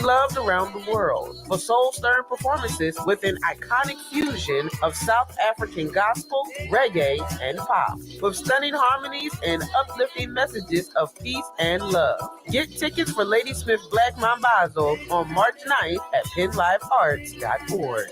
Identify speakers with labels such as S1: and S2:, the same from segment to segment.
S1: loved around the world for soul-stirring performances with an iconic fusion of South African gospel, reggae, and pop, with stunning harmonies and uplifting messages of peace and love. Get tickets for Ladysmith Black Mambazo on March 9th at penlivearts.org.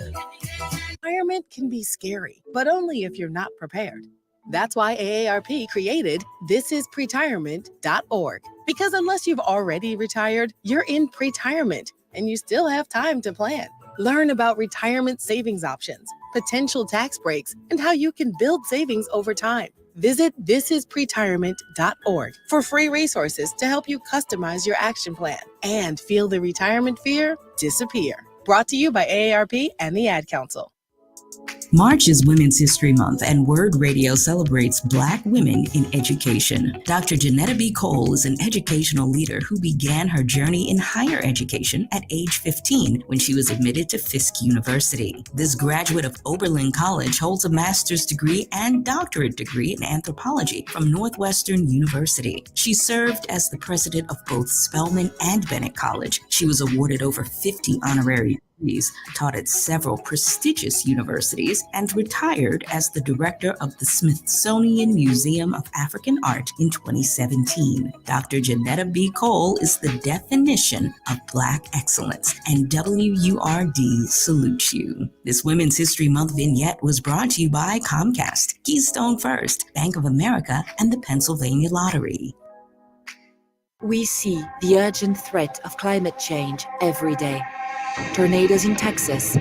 S2: Retirement can be scary, but only if you're not prepared. That's why AARP created thisispretirement.org. Because unless you've already retired, you're in pretirement and you still have time to plan. Learn about retirement savings options, potential tax breaks, and how you can build savings over time. Visit thisispretirement.org for free resources to help you customize your action plan and feel the retirement fear disappear. Brought to you by AARP and the Ad Council.
S3: March is Women's History Month, and Word Radio celebrates Black women in education. Dr. Janetta B. Cole is an educational leader who began her journey in higher education at age 15 when she was admitted to Fisk University. This graduate of Oberlin College holds a master's degree and doctorate degree in anthropology from Northwestern University. She served as the president of both Spelman and Bennett College. She was awarded over 50 honorary degrees, taught at several prestigious universities, and retired as the director of the Smithsonian Museum of African Art in 2017. Dr. Janetta B. Cole is the definition of Black excellence, and WURD salutes you. This Women's History Month vignette was brought to you by Comcast, Keystone First, Bank of America, and the Pennsylvania Lottery.
S4: We see the urgent threat of climate change every day. Tornadoes in Texas,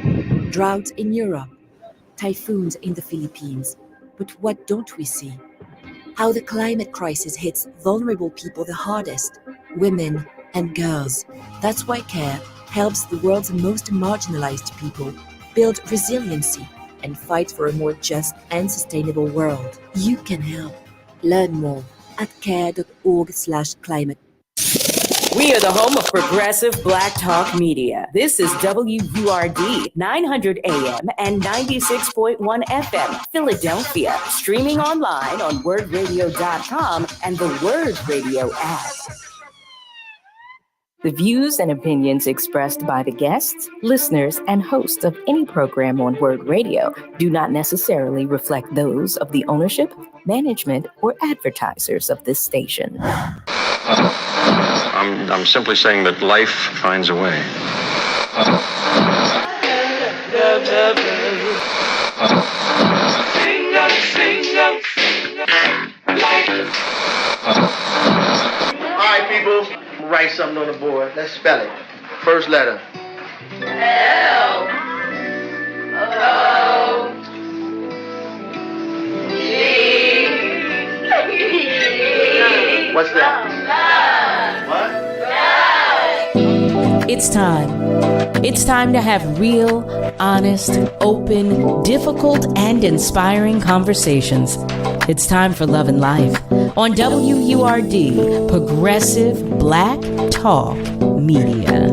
S4: droughts in Europe, typhoons in the Philippines. But what don't we see? How the climate crisis hits vulnerable people the hardest, women and girls. That's why CARE helps the world's most marginalized people build resiliency and fight for a more just and sustainable world. You can help. Learn more at care.org/climate.
S5: We are the home of progressive Black Talk Media. This is WURD 900 AM and 96.1 FM, Philadelphia. Streaming online on wordradio.com and the Word Radio app. The views and opinions expressed by the guests, listeners, and hosts of any program on Word Radio do not necessarily reflect those of the ownership, management, or advertisers of this station.
S6: I'm simply saying that life finds a way.
S7: All right, people, write something on the board. Let's spell it. First letter.
S8: L O G.
S7: What's that? What?
S5: It's time. It's time to have real, honest, open, difficult, and inspiring conversations. It's time for Love and Life on WURD, Progressive Black Talk Media.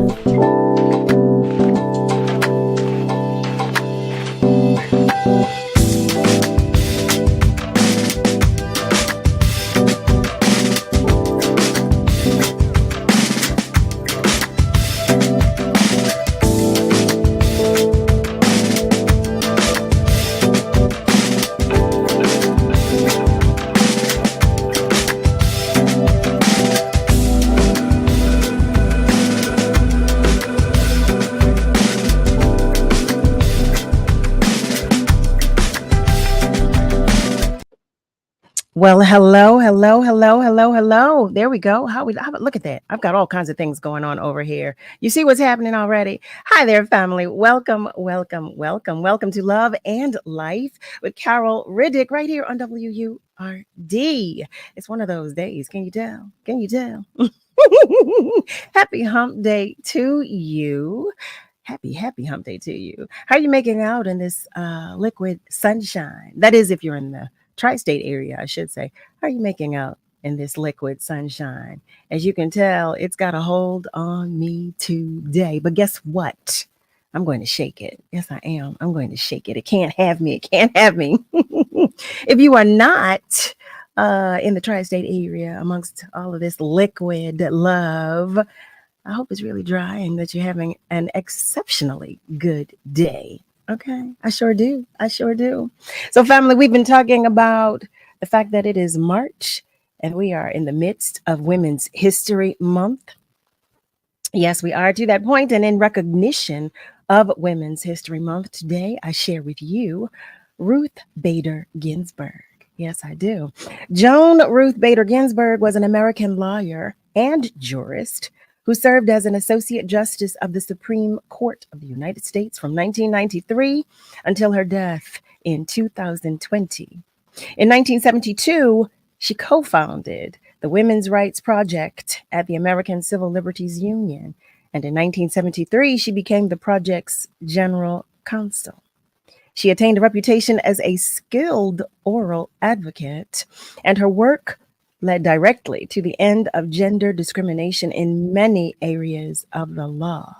S9: Well, hello. There we go. Look at that. I've got all kinds of things going on over here. You see what's happening already? Hi there, family. Welcome to Love and Life with Carol Riddick right here on WURD. It's one of those days. Can you tell? Happy hump day to you. Happy hump day to you. How are you making out in this liquid sunshine? That is, if you're in the tri-state area, I should say. How are you making out in this liquid sunshine? As you can tell, it's got a hold on me today. But guess what? I'm going to shake it. Yes, I am. I'm going to shake it. It can't have me. If you are not in the tri-state area amongst all of this liquid love, I hope it's really dry and that you're having an exceptionally good day. Okay, I sure do. I sure do. So, family, we've been talking about the fact that it is March and we are in the midst of Women's History Month. Yes, we are to that point, and in recognition of Women's History Month today, I share with you Ruth Bader Ginsburg. Yes, I do. Joan Ruth Bader Ginsburg was an American lawyer and jurist who served as an Associate Justice of the Supreme Court of the United States from 1993 until her death in 2020. In 1972, she co founded the Women's Rights Project at the American Civil Liberties Union. And in 1973, she became the project's general counsel. She attained a reputation as a skilled oral advocate, and her work led directly to the end of gender discrimination in many areas of the law.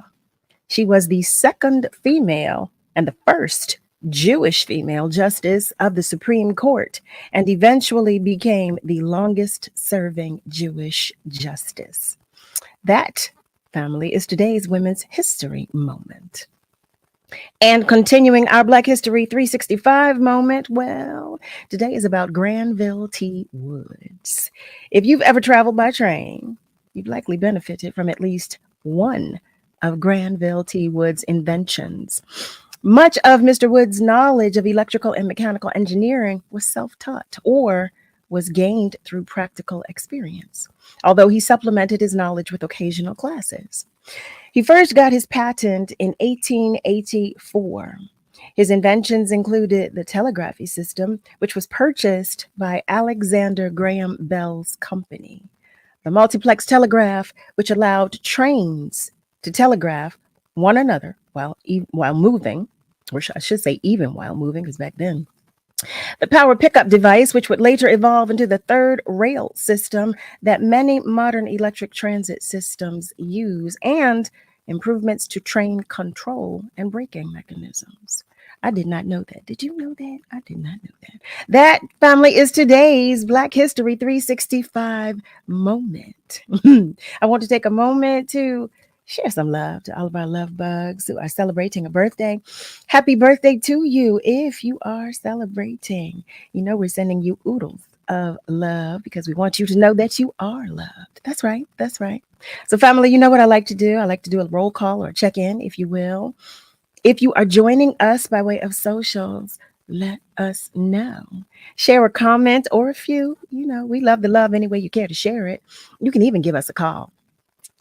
S9: She was the second female and the first Jewish female justice of the Supreme Court and eventually became the longest serving Jewish justice. That, family, is today's Women's History Moment. And continuing our Black History 365 moment, well, today is about Granville T. Woods. If you've ever traveled by train, you've likely benefited from at least one of Granville T. Woods' inventions. Much of Mr. Woods' knowledge of electrical and mechanical engineering was self-taught or was gained through practical experience, although he supplemented his knowledge with occasional classes. He first got his patent in 1884. His inventions included the telegraphy system, which was purchased by Alexander Graham Bell's company, the multiplex telegraph, which allowed trains to telegraph one another while moving, or I should say even while moving, because back then, the power pickup device, which would later evolve into the third rail system that many modern electric transit systems use, and improvements to train control and braking mechanisms. I did not know that. Did you know that? I did not know that. That, family, is today's Black History 365 moment. I want to take a moment to share some love to all of our love bugs who are celebrating a birthday. Happy birthday to you if you are celebrating. You know, we're sending you oodles of love because we want you to know that you are loved. That's right. That's right. So, family, you know what I like to do? I like to do a roll call or a check-in, if you will. If you are joining us by way of socials, let us know. Share a comment or a few. You know, we love the love any way you care to share it. You can even give us a call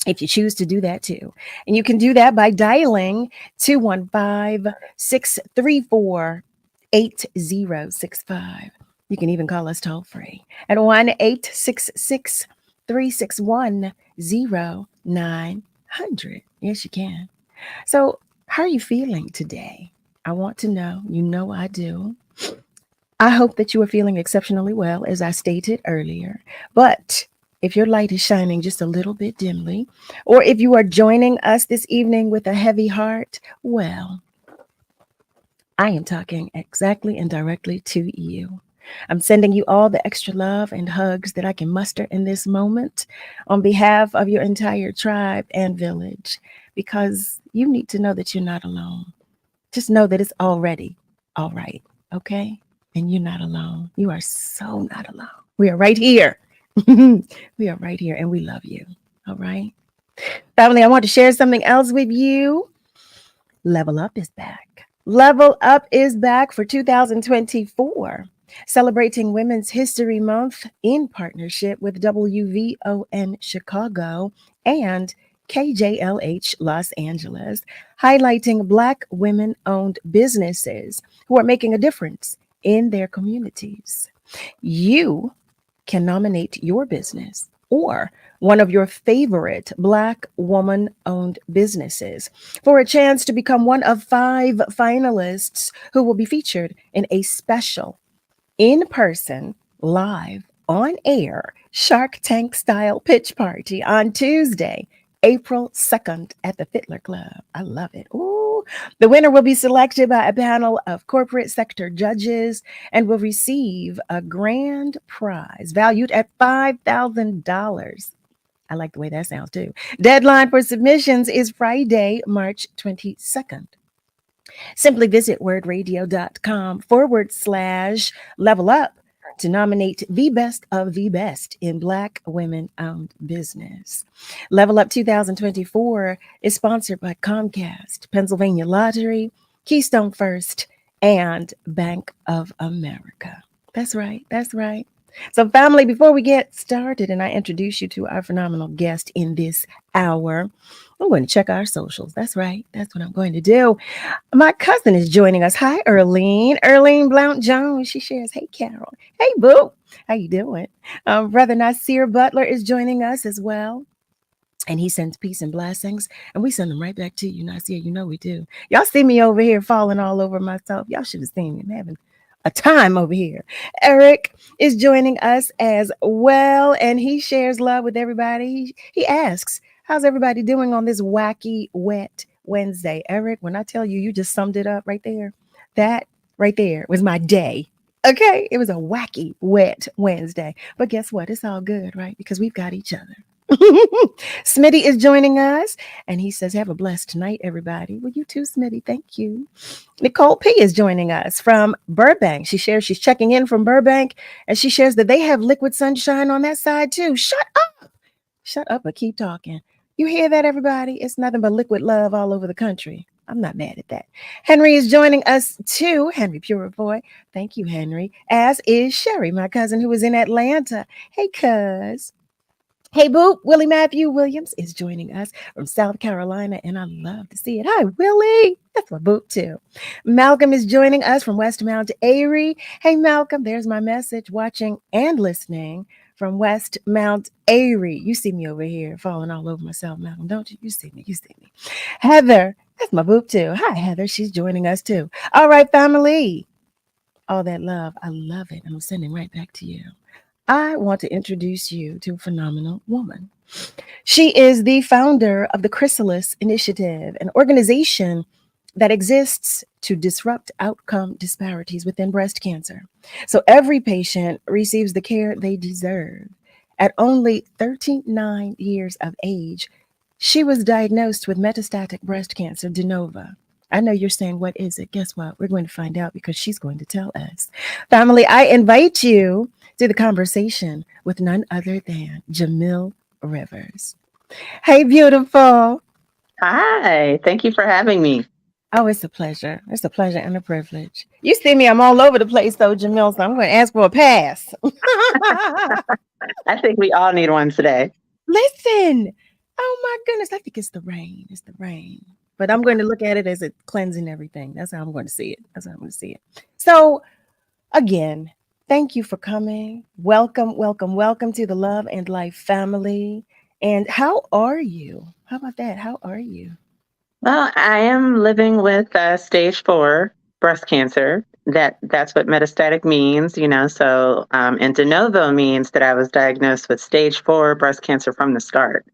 S9: if you choose to do that too. And you can do that by dialing 215-634-8065. You can even call us toll free at 1-866-361-0900. Yes, you can. So, how are you feeling today? I want to know. You know I do. I hope that you are feeling exceptionally well, as I stated earlier. But if your light is shining just a little bit dimly, or if you are joining us this evening with a heavy heart, well, I am talking exactly and directly to you. I'm sending you all the extra love and hugs that I can muster in this moment on behalf of your entire tribe and village, because you need to know that you're not alone. Just know that it's already all right, okay? And you're not alone. You are so not alone. We are right here. We are right here, and we love you, all right? Family, I want to share something else with you. Level Up is back. Level Up is back for 2024. Celebrating Women's History Month in partnership with WVON Chicago and KJLH Los Angeles, highlighting Black women-owned businesses who are making a difference in their communities. You can nominate your business or one of your favorite Black woman-owned businesses for a chance to become one of 5 finalists who will be featured in a special in-person, live, on-air Shark Tank style pitch party on Tuesday, April 2nd at the Fittler Club. I love it. Ooh. The winner will be selected by a panel of corporate sector judges and will receive a grand prize valued at $5,000. I like the way that sounds too. Deadline for submissions is Friday, March 22nd. Simply visit wordradio.com/level up to nominate the best of the best in Black women owned business. Level Up 2024 is sponsored by Comcast, Pennsylvania Lottery, Keystone First, and Bank of America. That's right. That's right. So, family, before we get started and I introduce you to our phenomenal guest in this hour, I'm going to check our socials. That's right. That's what I'm going to do. My cousin is joining us. Hi, Earlene. Earlene Blount Jones. She shares, hey, Carol. Hey, Boo. How you doing? Brother Nasir Butler is joining us as well. And he sends peace and blessings. And we send them right back to you, Nasir. You know we do. Y'all see me over here falling all over myself. Y'all should have seen me. I'm having a time over here. Eric is joining us as well. And he shares love with everybody. He asks, how's everybody doing on this wacky, wet Wednesday? Eric, when I tell you, you just summed it up right there. That right there was my day. Okay, it was a wacky, wet Wednesday. But guess what? It's all good, right? Because we've got each other. Smitty is joining us, and he says, have a blessed night, everybody. Well, you too, Smitty. Thank you. Nicole P is joining us from Burbank. She shares she's checking in from Burbank, and she shares that they have liquid sunshine on that side, too. Shut up. Shut up, but keep talking. You hear that, everybody? It's nothing but liquid love all over the country. I'm not mad at that. Henry is joining us too. Henry Purifoy. Thank you, Henry. As is Sherry, my cousin who is in Atlanta. Hey, cuz. Hey, Boo. Willie Matthew Williams is joining us from South Carolina, and I love to see it. Hi, Willie. That's my Boo, too. Malcolm is joining us from West Mount Airy. Hey, Malcolm, there's my message, watching and listening from West Mount Airy. You see me over here falling all over myself, Malcolm, don't you? You see me. Heather, that's my Boop, too. Hi, Heather. She's joining us, too. All right, family. All that love. I love it. I'm sending right back to you. I want to introduce you to a phenomenal woman. She is the founder of the Chrysalis Initiative, an organization that exists to disrupt outcome disparities within breast cancer. So every patient receives the care they deserve. At only 39 years of age, she was diagnosed with metastatic breast cancer de novo. I know you're saying, what is it? Guess what? We're going to find out because she's going to tell us. Family, I invite you to the conversation with none other than Jamil Rivers. Hey, beautiful.
S10: Hi, thank you for having me.
S9: Oh, it's a pleasure. It's a pleasure and a privilege. You see me, I'm all over the place though, Jamil, so I'm going to ask for a pass.
S10: I think we all need one today.
S9: Listen. Oh my goodness. I think it's the rain. It's the rain. But I'm going to look at it as a cleansing everything. That's how I'm going to see it. So again, thank you for coming. Welcome to the Love and Life family. And how are you? How about that? How are you?
S10: Well, I am living with stage 4 breast cancer. That's what metastatic means, So, and de novo means that I was diagnosed with stage 4 breast cancer from the start.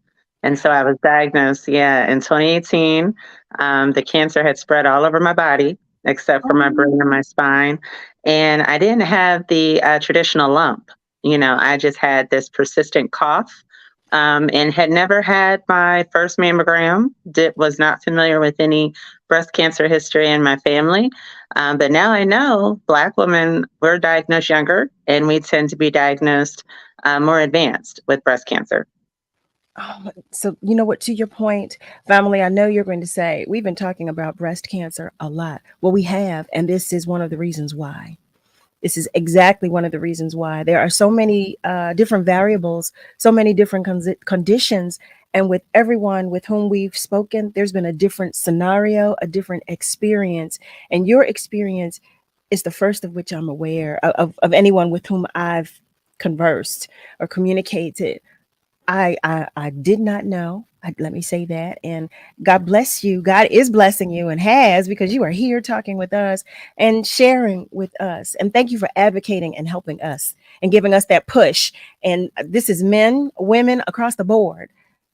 S10: And so I was diagnosed, in 2018. The cancer had spread all over my body, except for my brain and my spine. And I didn't have the traditional lump. I just had this persistent cough and had never had my first mammogram. Was not familiar with any breast cancer history in my family. But now I know Black women, we're diagnosed younger, and we tend to be diagnosed more advanced with breast cancer.
S9: So you know what, to your point, family, I know you're going to say, we've been talking about breast cancer a lot. Well, we have, and this is one of the reasons why. This is exactly one of the reasons why. There are so many different variables, so many different conditions. And with everyone with whom we've spoken, there's been a different scenario, a different experience. And your experience is the first of which I'm aware of anyone with whom I've conversed or communicated. I did not know. Let me say that. And God bless you. God is blessing you and has, because you are here talking with us and sharing with us. And thank you for advocating and helping us and giving us that push. And this is men, women across the board.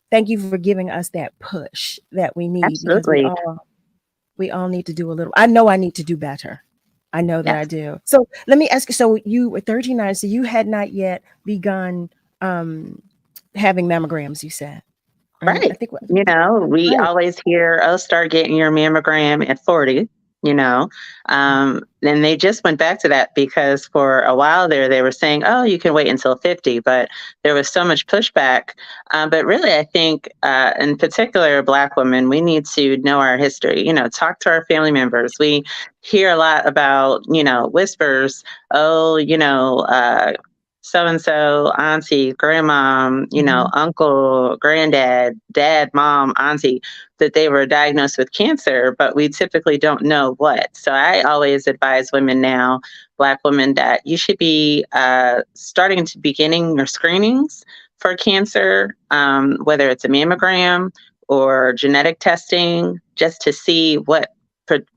S9: Thank you for giving us that push that we need.
S10: Absolutely.
S9: Because we all need to do a little. I know I need to do better. I know that
S10: Yes.
S9: I do. So let me ask you, so you were 39, so you had not yet begun having mammograms, you said.
S10: Right.
S9: I think
S10: We
S9: right.
S10: always hear, oh, start getting your mammogram at 40, you know. And they just went back to that because for a while there, they were saying, oh, you can wait until 50, but there was so much pushback. But really, I think, in particular, Black women, we need to know our history, talk to our family members. We hear a lot about, whispers, oh, so and so, auntie, grandma, uncle, granddad, dad, mom, auntie, that they were diagnosed with cancer, but we typically don't know what. So I always advise women now, Black women, that you should be starting to beginning your screenings for cancer, whether it's a mammogram or genetic testing, just to see what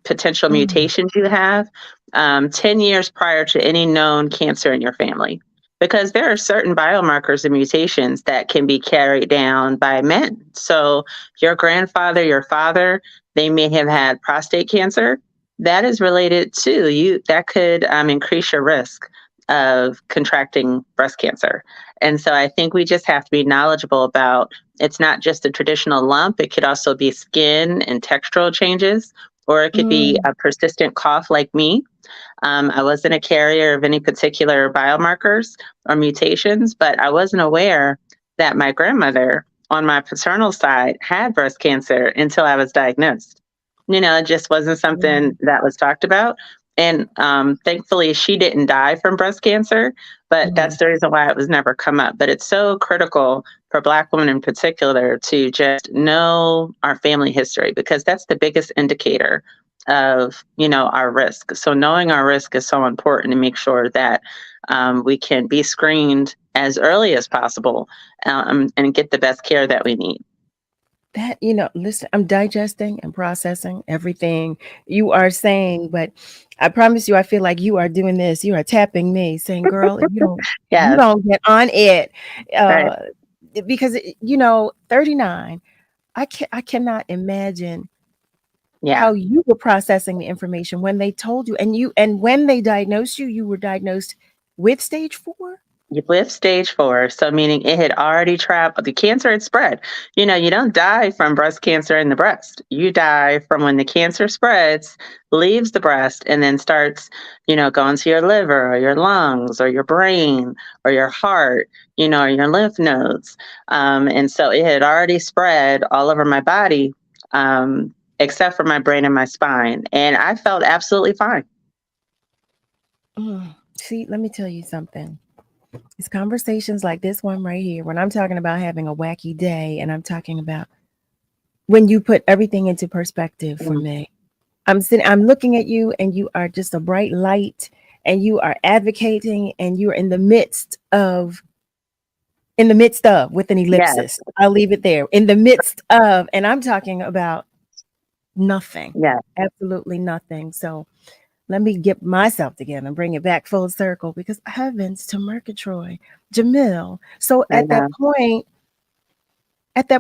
S10: potential mutations you have 10 years prior to any known cancer in your family, because there are certain biomarkers and mutations that can be carried down by men. So your grandfather, your father, they may have had prostate cancer. That is related to you. That could increase your risk of contracting breast cancer. And so I think we just have to be knowledgeable about, it's not just a traditional lump. It could also be skin and textural changes, or it could be a persistent cough like me. I wasn't a carrier of any particular biomarkers or mutations, but I wasn't aware that my grandmother on my paternal side had breast cancer until I was diagnosed. It just wasn't something that was talked about. And thankfully, she didn't die from breast cancer, but that's the reason why it was never come up. But it's so critical for Black women in particular to just know our family history, because that's the biggest indicator of our risk. So knowing our risk is so important to make sure that we can be screened as early as possible and get the best care that we need.
S9: That, listen, I'm digesting and processing everything you are saying, but I promise you, I feel like you are doing this. You are tapping me, saying, "Girl, if you don't get on it,"
S10: Right.
S9: because 39. I cannot imagine how you were processing the information when they told you, and when they diagnosed you, you were diagnosed with stage 4.
S10: With stage 4, so meaning it had already traveled, the cancer had spread. You don't die from breast cancer in the breast. You die from when the cancer spreads, leaves the breast, and then starts, going to your liver or your lungs or your brain or your heart, or your lymph nodes. And so it had already spread all over my body, except for my brain and my spine. And I felt absolutely fine.
S9: See, let me tell you something. It's conversations like this one right here, when I'm talking about having a wacky day, and I'm talking about when you put everything into perspective for me. I'm looking at you, and you are just a bright light, and you are advocating, and you're in the midst of with an ellipsis. Yes. I'll leave it there. In the midst of, and I'm talking about nothing.
S10: Yeah.
S9: Absolutely nothing. So let me get myself together and bring it back full circle, because heavens to Murgatroyd, Jamil. So at that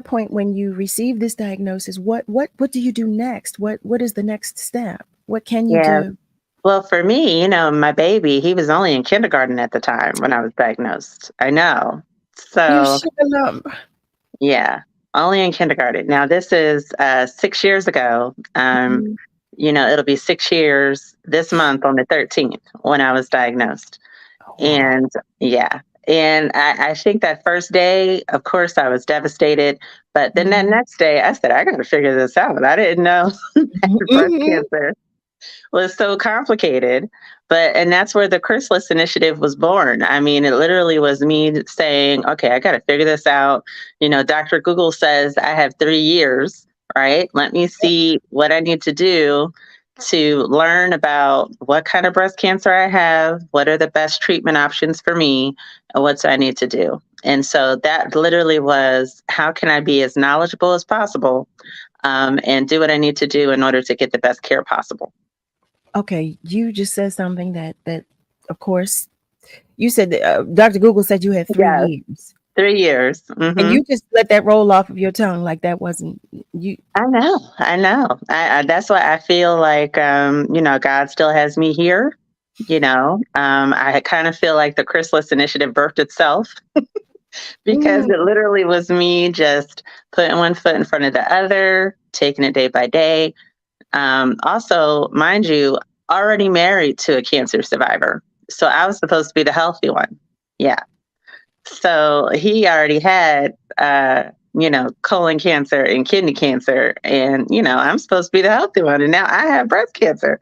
S9: point, when you receive this diagnosis, what do you do next? What is the next step? What can you do?
S10: Well, for me, my baby, he was only in kindergarten at the time when I was diagnosed. I know. So yeah, only in kindergarten. Now this is 6 years ago. It'll be 6 years this month on the 13th when I was diagnosed.
S9: Oh, wow.
S10: And and I think that first day, of course, I was devastated. But then that next day, I said, I got to figure this out. I didn't know that breast cancer was so complicated. And that's where the Chrysalis initiative was born. I mean, it literally was me saying, okay, I got to figure this out. Dr. Google says I have 3 years, right? Let me see what I need to do to learn about what kind of breast cancer I have, what are the best treatment options for me, and what do I need to do. And so that literally was, how can I be as knowledgeable as possible and do what I need to do in order to get the best care possible.
S9: Okay, you just said something that of course, you said that, Dr. Google said you had 3 years.
S10: 3 years. Mm-hmm.
S9: And you just let that roll off of your tongue like that wasn't you.
S10: I know. I that's why I feel like, God still has me here. I kind of feel like the Chrysalis initiative birthed itself. because it literally was me just putting one foot in front of the other, taking it day by day. Also, mind you, already married to a cancer survivor. So I was supposed to be the healthy one. Yeah. So he already had, colon cancer and kidney cancer. And, I'm supposed to be the healthy one. And now I have breast cancer.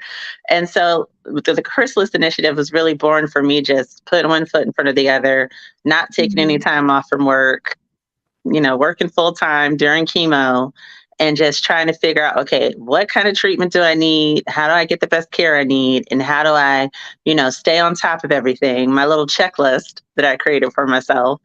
S10: And so the Chrysalis initiative was really born for me just putting one foot in front of the other, not taking any time off from work, working full time during chemo and just trying to figure out, okay, what kind of treatment do I need? How do I get the best care I need? And how do I, stay on top of everything? My little checklist that I created for myself.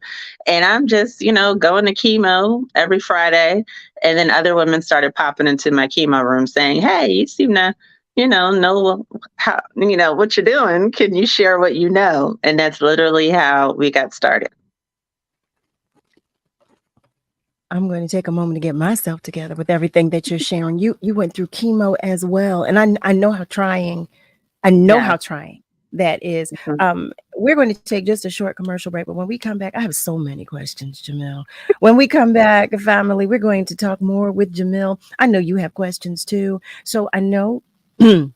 S10: And I'm just, going to chemo every Friday. And then other women started popping into my chemo room saying, hey, you seem to, know how, what you're doing. Can you share what you know? And that's literally how we got started.
S9: I'm going to take a moment to get myself together with everything that you're sharing. You went through chemo as well. And I know how trying, how trying that is. We're going to take just a short commercial break, but when we come back, I have so many questions, Jamil. When we come back, family, we're going to talk more with Jamil. I know you have questions too. So I know that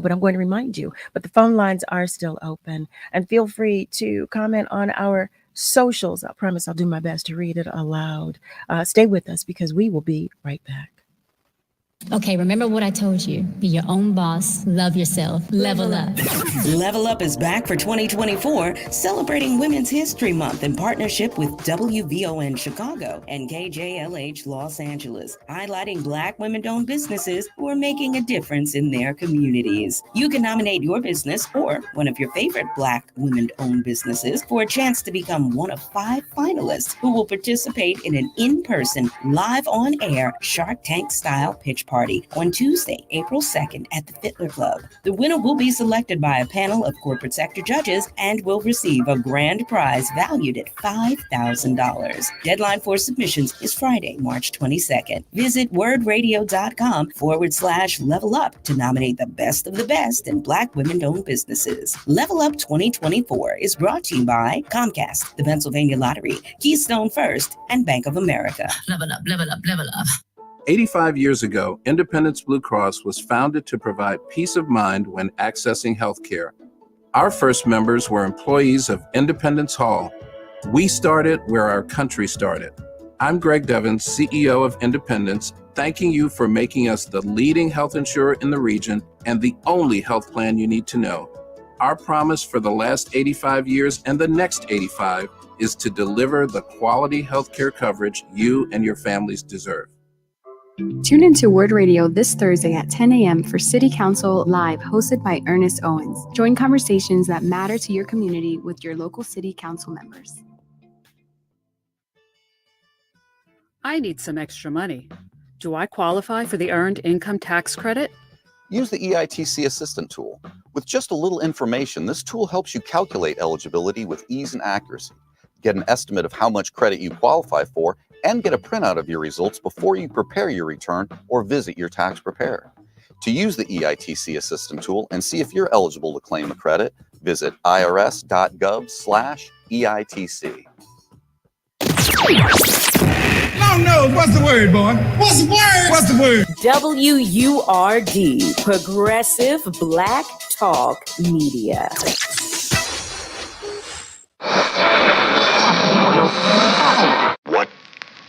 S9: but I'm going to remind you, but the phone lines are still open, and feel free to comment on our socials. I promise I'll do my best to read it aloud. Stay with us because we will be right back.
S11: Okay, remember what I told you. Be your own boss, love yourself, level up.
S3: Level Up is back for 2024, celebrating Women's History Month in partnership with WVON Chicago and KJLH Los Angeles, highlighting Black women-owned businesses who are making a difference in their communities. You can nominate your business or one of your favorite Black women-owned businesses for a chance to become one of 5 finalists who will participate in an in-person, live on-air Shark Tank-style pitch party on Tuesday, April 2nd at the Fittler Club. The winner will be selected by a panel of corporate sector judges and will receive a grand prize valued at $5,000. Deadline for submissions is Friday, March 22nd. Visit wordradio.com/level up to nominate the best of the best in Black women-owned businesses. Level Up 2024 is brought to you by Comcast, the Pennsylvania Lottery, Keystone First, and Bank of America.
S11: Level up, level up, level up.
S12: 85 years ago, Independence Blue Cross was founded to provide peace of mind when accessing healthcare. Our first members were employees of Independence Hall. We started where our country started. I'm Greg Devins, CEO of Independence, thanking you for making us the leading health insurer in the region and the only health plan you need to know. Our promise for the last 85 years and the next 85 is to deliver the quality healthcare coverage you and your families deserve.
S13: Tune into Word Radio this Thursday at 10 a.m. for City Council Live, hosted by Ernest Owens. Join conversations that matter to your community with your local City Council members.
S14: I need some extra money. Do I qualify for the Earned Income Tax Credit?
S15: Use the EITC Assistant tool. With just a little information, this tool helps you calculate eligibility with ease and accuracy. Get an estimate of how much credit you qualify for, and get a printout of your results before you prepare your return or visit your tax preparer. To use the EITC Assistant tool and see if you're eligible to claim a credit, visit irs.gov/EITC.
S16: Long nose, what's the word, boy? What's the word? What's the word?
S5: WURD, Progressive Black Talk Media.
S6: What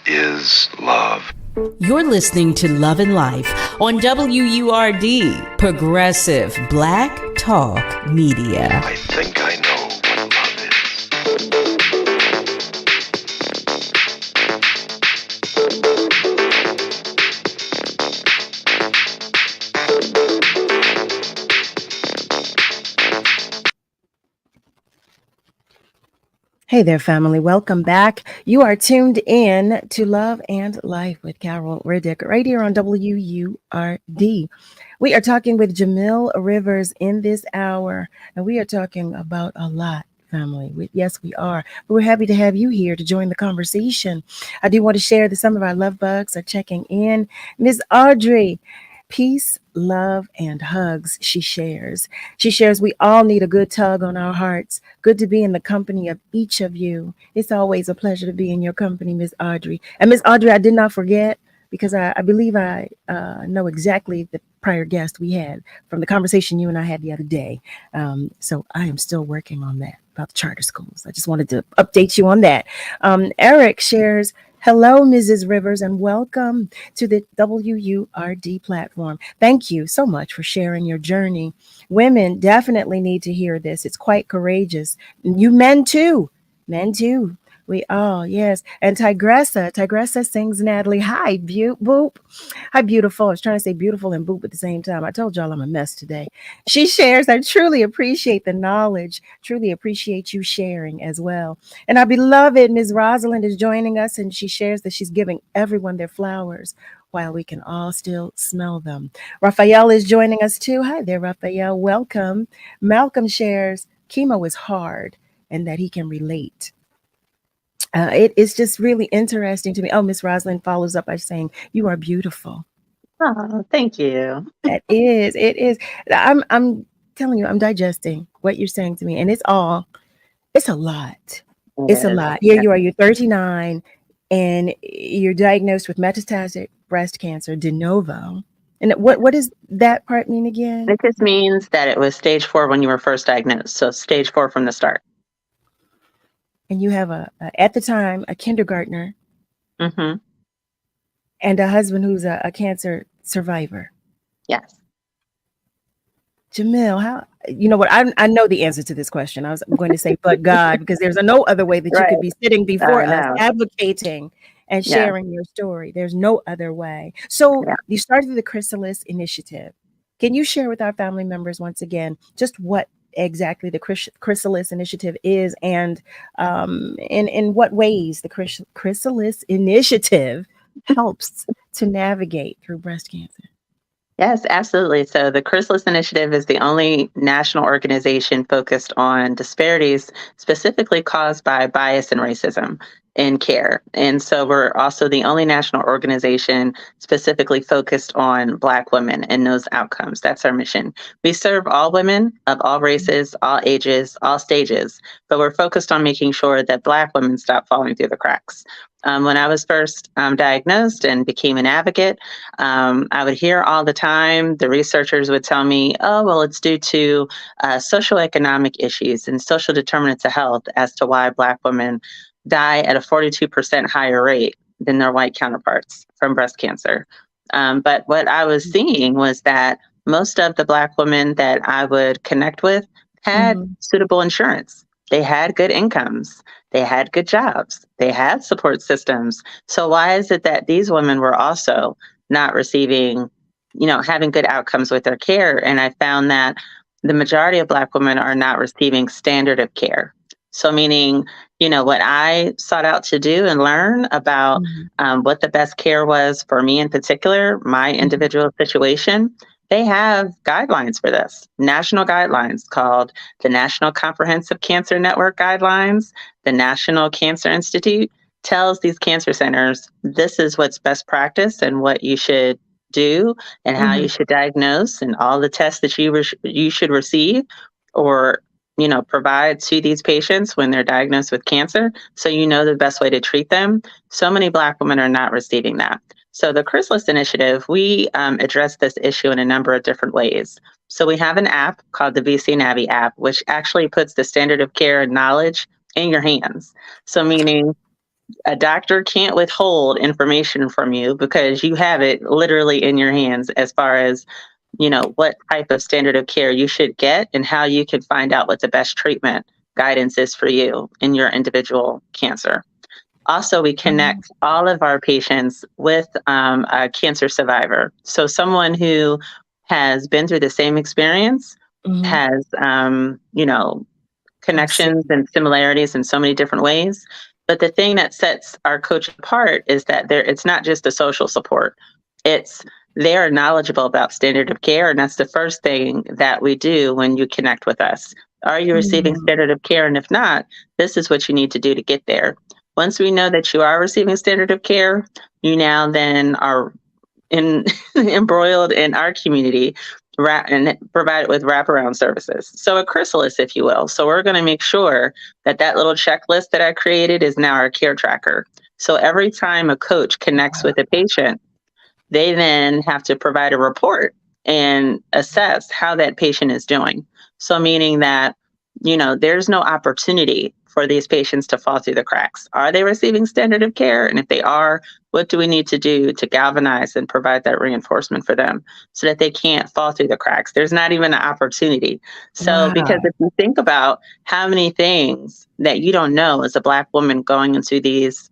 S6: is love?
S5: You're listening to Love and Life on WURD, Progressive Black Talk Media.
S6: I think I know what love is.
S9: Hey there, family. Welcome back. You are tuned in to Love and Life with Carol Riddick right here on WURD. We are talking with Jamil Rivers in this hour, and we are talking about a lot, family. Yes, we are. But we're happy to have you here to join the conversation. I do want to share that some of our love bugs are checking in. Miss Audrey, Peace, love, and hugs, she shares. She shares, we all need a good tug on our hearts. Good to be in the company of each of you. It's always a pleasure to be in your company, Miss Audrey. And Miss Audrey, I did not forget, because I believe I know exactly the prior guest we had from the conversation you and I had the other day. So I am still working on that about the charter schools. I just wanted to update you on that. Eric shares, hello, Mrs. Rivers, and welcome to the WURD platform. Thank you so much for sharing your journey. Women definitely need to hear this. It's quite courageous. You men too. Men too. We all, yes. And Tigressa sings Natalie. Hi, Boop. Hi, beautiful. I was trying to say beautiful and Boop at the same time. I told y'all I'm a mess today. She shares, I truly appreciate the knowledge, truly appreciate you sharing as well. And our beloved Ms. Rosalind is joining us, and she shares that she's giving everyone their flowers while we can all still smell them. Raphael is joining us too. Hi there, Raphael. Welcome. Malcolm shares, chemo is hard and that he can relate. It is just really interesting to me. Oh, Miss Rosalind follows up by saying, you are beautiful.
S10: Oh, thank you.
S9: It is. I'm telling you, I'm digesting what you're saying to me. And it's a lot. It's a lot. Here you are, you're 39 and you're diagnosed with metastatic breast cancer de novo. And what does that part mean again?
S10: It just means that it was stage 4 when you were first diagnosed. So stage 4 from the start.
S9: And you have at the time, a kindergartner
S10: Mm-hmm.
S9: and a husband who's a cancer survivor.
S10: Yes.
S9: Jamil, how, you know what? I know the answer to this question. I'm going to say, but God, because there's no other way that you could be sitting before us, advocating and sharing your story. There's no other way. So you started the Chrysalis initiative. Can you share with our family members once again, just what exactly the Chrysalis initiative is, and in what ways the Chrysalis initiative helps to navigate through breast cancer?
S10: Yes, absolutely. So the Chrysalis Initiative is the only national organization focused on disparities specifically caused by bias and racism in care. And so we're also the only national organization specifically focused on Black women and those outcomes. That's our mission. We serve all women of all races, all ages, all stages, but we're focused on making sure that Black women stop falling through the cracks. When I was first diagnosed and became an advocate, I would hear all the time, the researchers would tell me, oh, well, it's due to socioeconomic issues and social determinants of health as to why Black women die at a 42% higher rate than their white counterparts from breast cancer. But what I was seeing was that most of the Black women that I would connect with had suitable insurance. They had good incomes. They had good jobs. They had support systems. So why is it that these women were also not receiving, having good outcomes with their care? And I found that the majority of Black women are not receiving standard of care. So meaning, what I sought out to do and learn about what the best care was for me in particular, my individual situation, they have guidelines for this, national guidelines called the National Comprehensive Cancer Network Guidelines. The National Cancer Institute tells these cancer centers, this is what's best practice and what you should do and how you should diagnose and all the tests that you should receive or provide to these patients when they're diagnosed with cancer. So the best way to treat them. So many Black women are not receiving that. So the Chrysalis Initiative, we address this issue in a number of different ways. So we have an app called the VC Navi app, which actually puts the standard of care and knowledge in your hands. So meaning a doctor can't withhold information from you because you have it literally in your hands as far as, what type of standard of care you should get and how you can find out what the best treatment guidance is for you in your individual cancer. Also, we connect all of our patients with a cancer survivor. So someone who has been through the same experience, has, connections and similarities in so many different ways. But the thing that sets our coach apart is that it's not just a social support. They are knowledgeable about standard of care. And that's the first thing that we do when you connect with us. Are you receiving standard of care? And if not, this is what you need to do to get there. Once we know that you are receiving standard of care, you now then are embroiled in our community and provided with wraparound services. So a chrysalis, if you will. So we're going to make sure that that little checklist that I created is now our care tracker. So every time a coach connects with a patient, they then have to provide a report and assess how that patient is doing. So meaning that, there's no opportunity for these patients to fall through the cracks. Are they receiving standard of care? And if they are, what do we need to do to galvanize and provide that reinforcement for them so that they can't fall through the cracks? There's not even an opportunity. So because if you think about how many things that you don't know as a Black woman going into these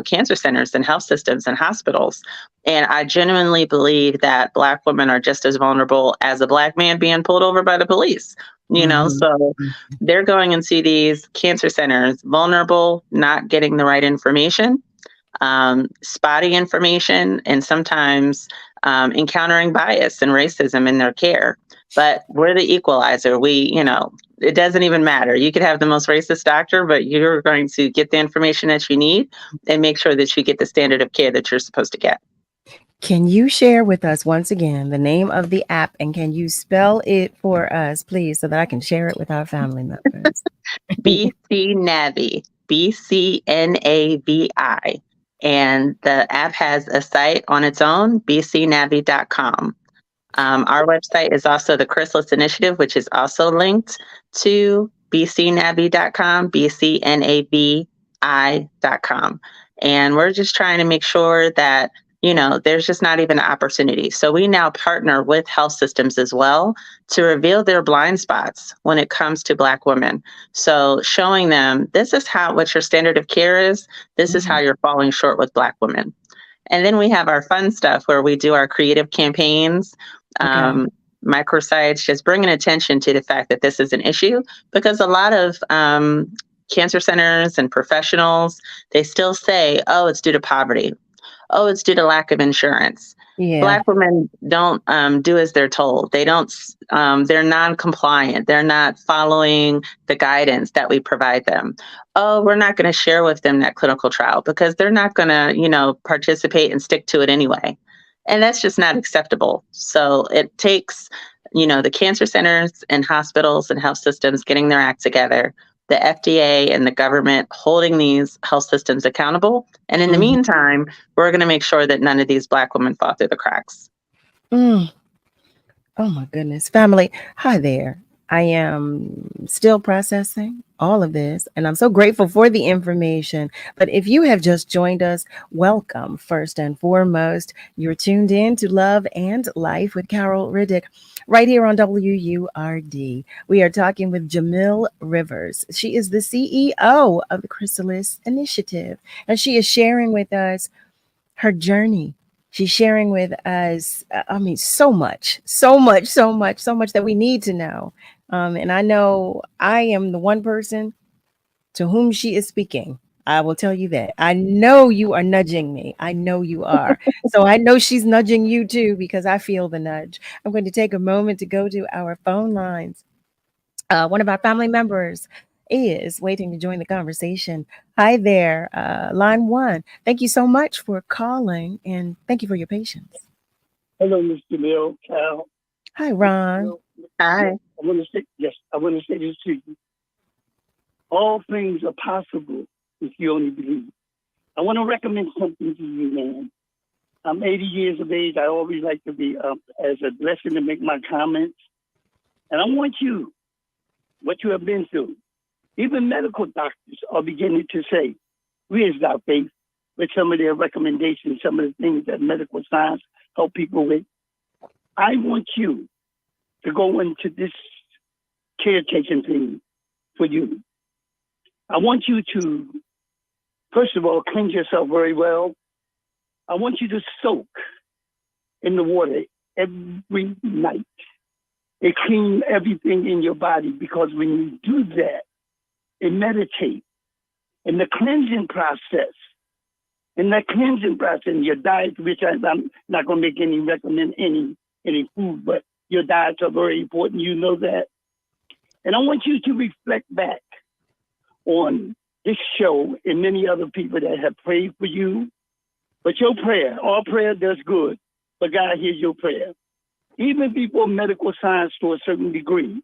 S10: cancer centers and health systems and hospitals. And I genuinely believe that Black women are just as vulnerable as a Black man being pulled over by the police. So they're going into these cancer centers vulnerable, not getting the right information, spotty information, and sometimes encountering bias and racism in their care. But we're the equalizer. It doesn't even matter. You could have the most racist doctor, but you're going to get the information that you need and make sure that you get the standard of care that you're supposed to get.
S9: Can you share with us once again the name of the app, and can you spell it for us, please, so that I can share it with our family members?
S10: BC Navi, BCNAVI. And the app has a site on its own, bcnavi.com. Our website is also the Chrysalis Initiative, which is also linked to bcnavi.com, bcnavi.com. And we're just trying to make sure that, there's just not even an opportunity. So we now partner with health systems as well to reveal their blind spots when it comes to Black women. So showing them, this is what your standard of care is. This is how you're falling short with Black women. And then we have our fun stuff where we do our creative campaigns, microsites, just bringing attention to the fact that this is an issue, because a lot of cancer centers and professionals, they still say, oh, it's due to poverty. Oh, it's due to lack of insurance. Yeah. Black women don't do as they're told. They don't, they're non-compliant. They're not following the guidance that we provide them. Oh, we're not going to share with them that clinical trial because they're not going to, participate and stick to it anyway. And that's just not acceptable. So it takes, the cancer centers and hospitals and health systems getting their act together, the FDA and the government holding these health systems accountable. And in the meantime, we're going to make sure that none of these Black women fall through the cracks.
S9: Oh my goodness. Family, hi there. I am still processing all of this, and I'm so grateful for the information. But if you have just joined us, welcome. First and foremost, you're tuned in to Love and Life with Carol Riddick, right here on WURD. We are talking with Jamil Rivers. She is the CEO of the Chrysalis Initiative, and she is sharing with us her journey. She's sharing with us, so much that we need to know. And I know I am the one person to whom she is speaking. I will tell you that. I know you are nudging me. I know you are. So I know she's nudging you too, because I feel the nudge. I'm going to take a moment to go to our phone lines. One of our family members is waiting to join the conversation. Hi there, line one. Thank you so much for calling, and thank you for your patience.
S17: Hello, Ms. Jamil, Cal.
S9: Hi, Ron.
S10: Hi.
S17: I want to say this to you. All things are possible if you only believe. I want to recommend something to you, man. I'm 80 years of age. I always like to be as a blessing to make my comments. And I want you, what you have been through, even medical doctors are beginning to say, where's our faith? With some of their recommendations, some of the things that medical science help people with. I want you to go into this caretaking thing for you. I want you to, first of all, cleanse yourself very well. I want you to soak in the water every night. It cleans everything in your body, because when you do that, it meditates. In the cleansing process, your diet, which I'm not going to make any recommend any food, but your diets are very important. You know that. And I want you to reflect back on this show and many other people that have prayed for you. But your prayer, all prayer does good, but God hears your prayer. Even before medical science to a certain degree,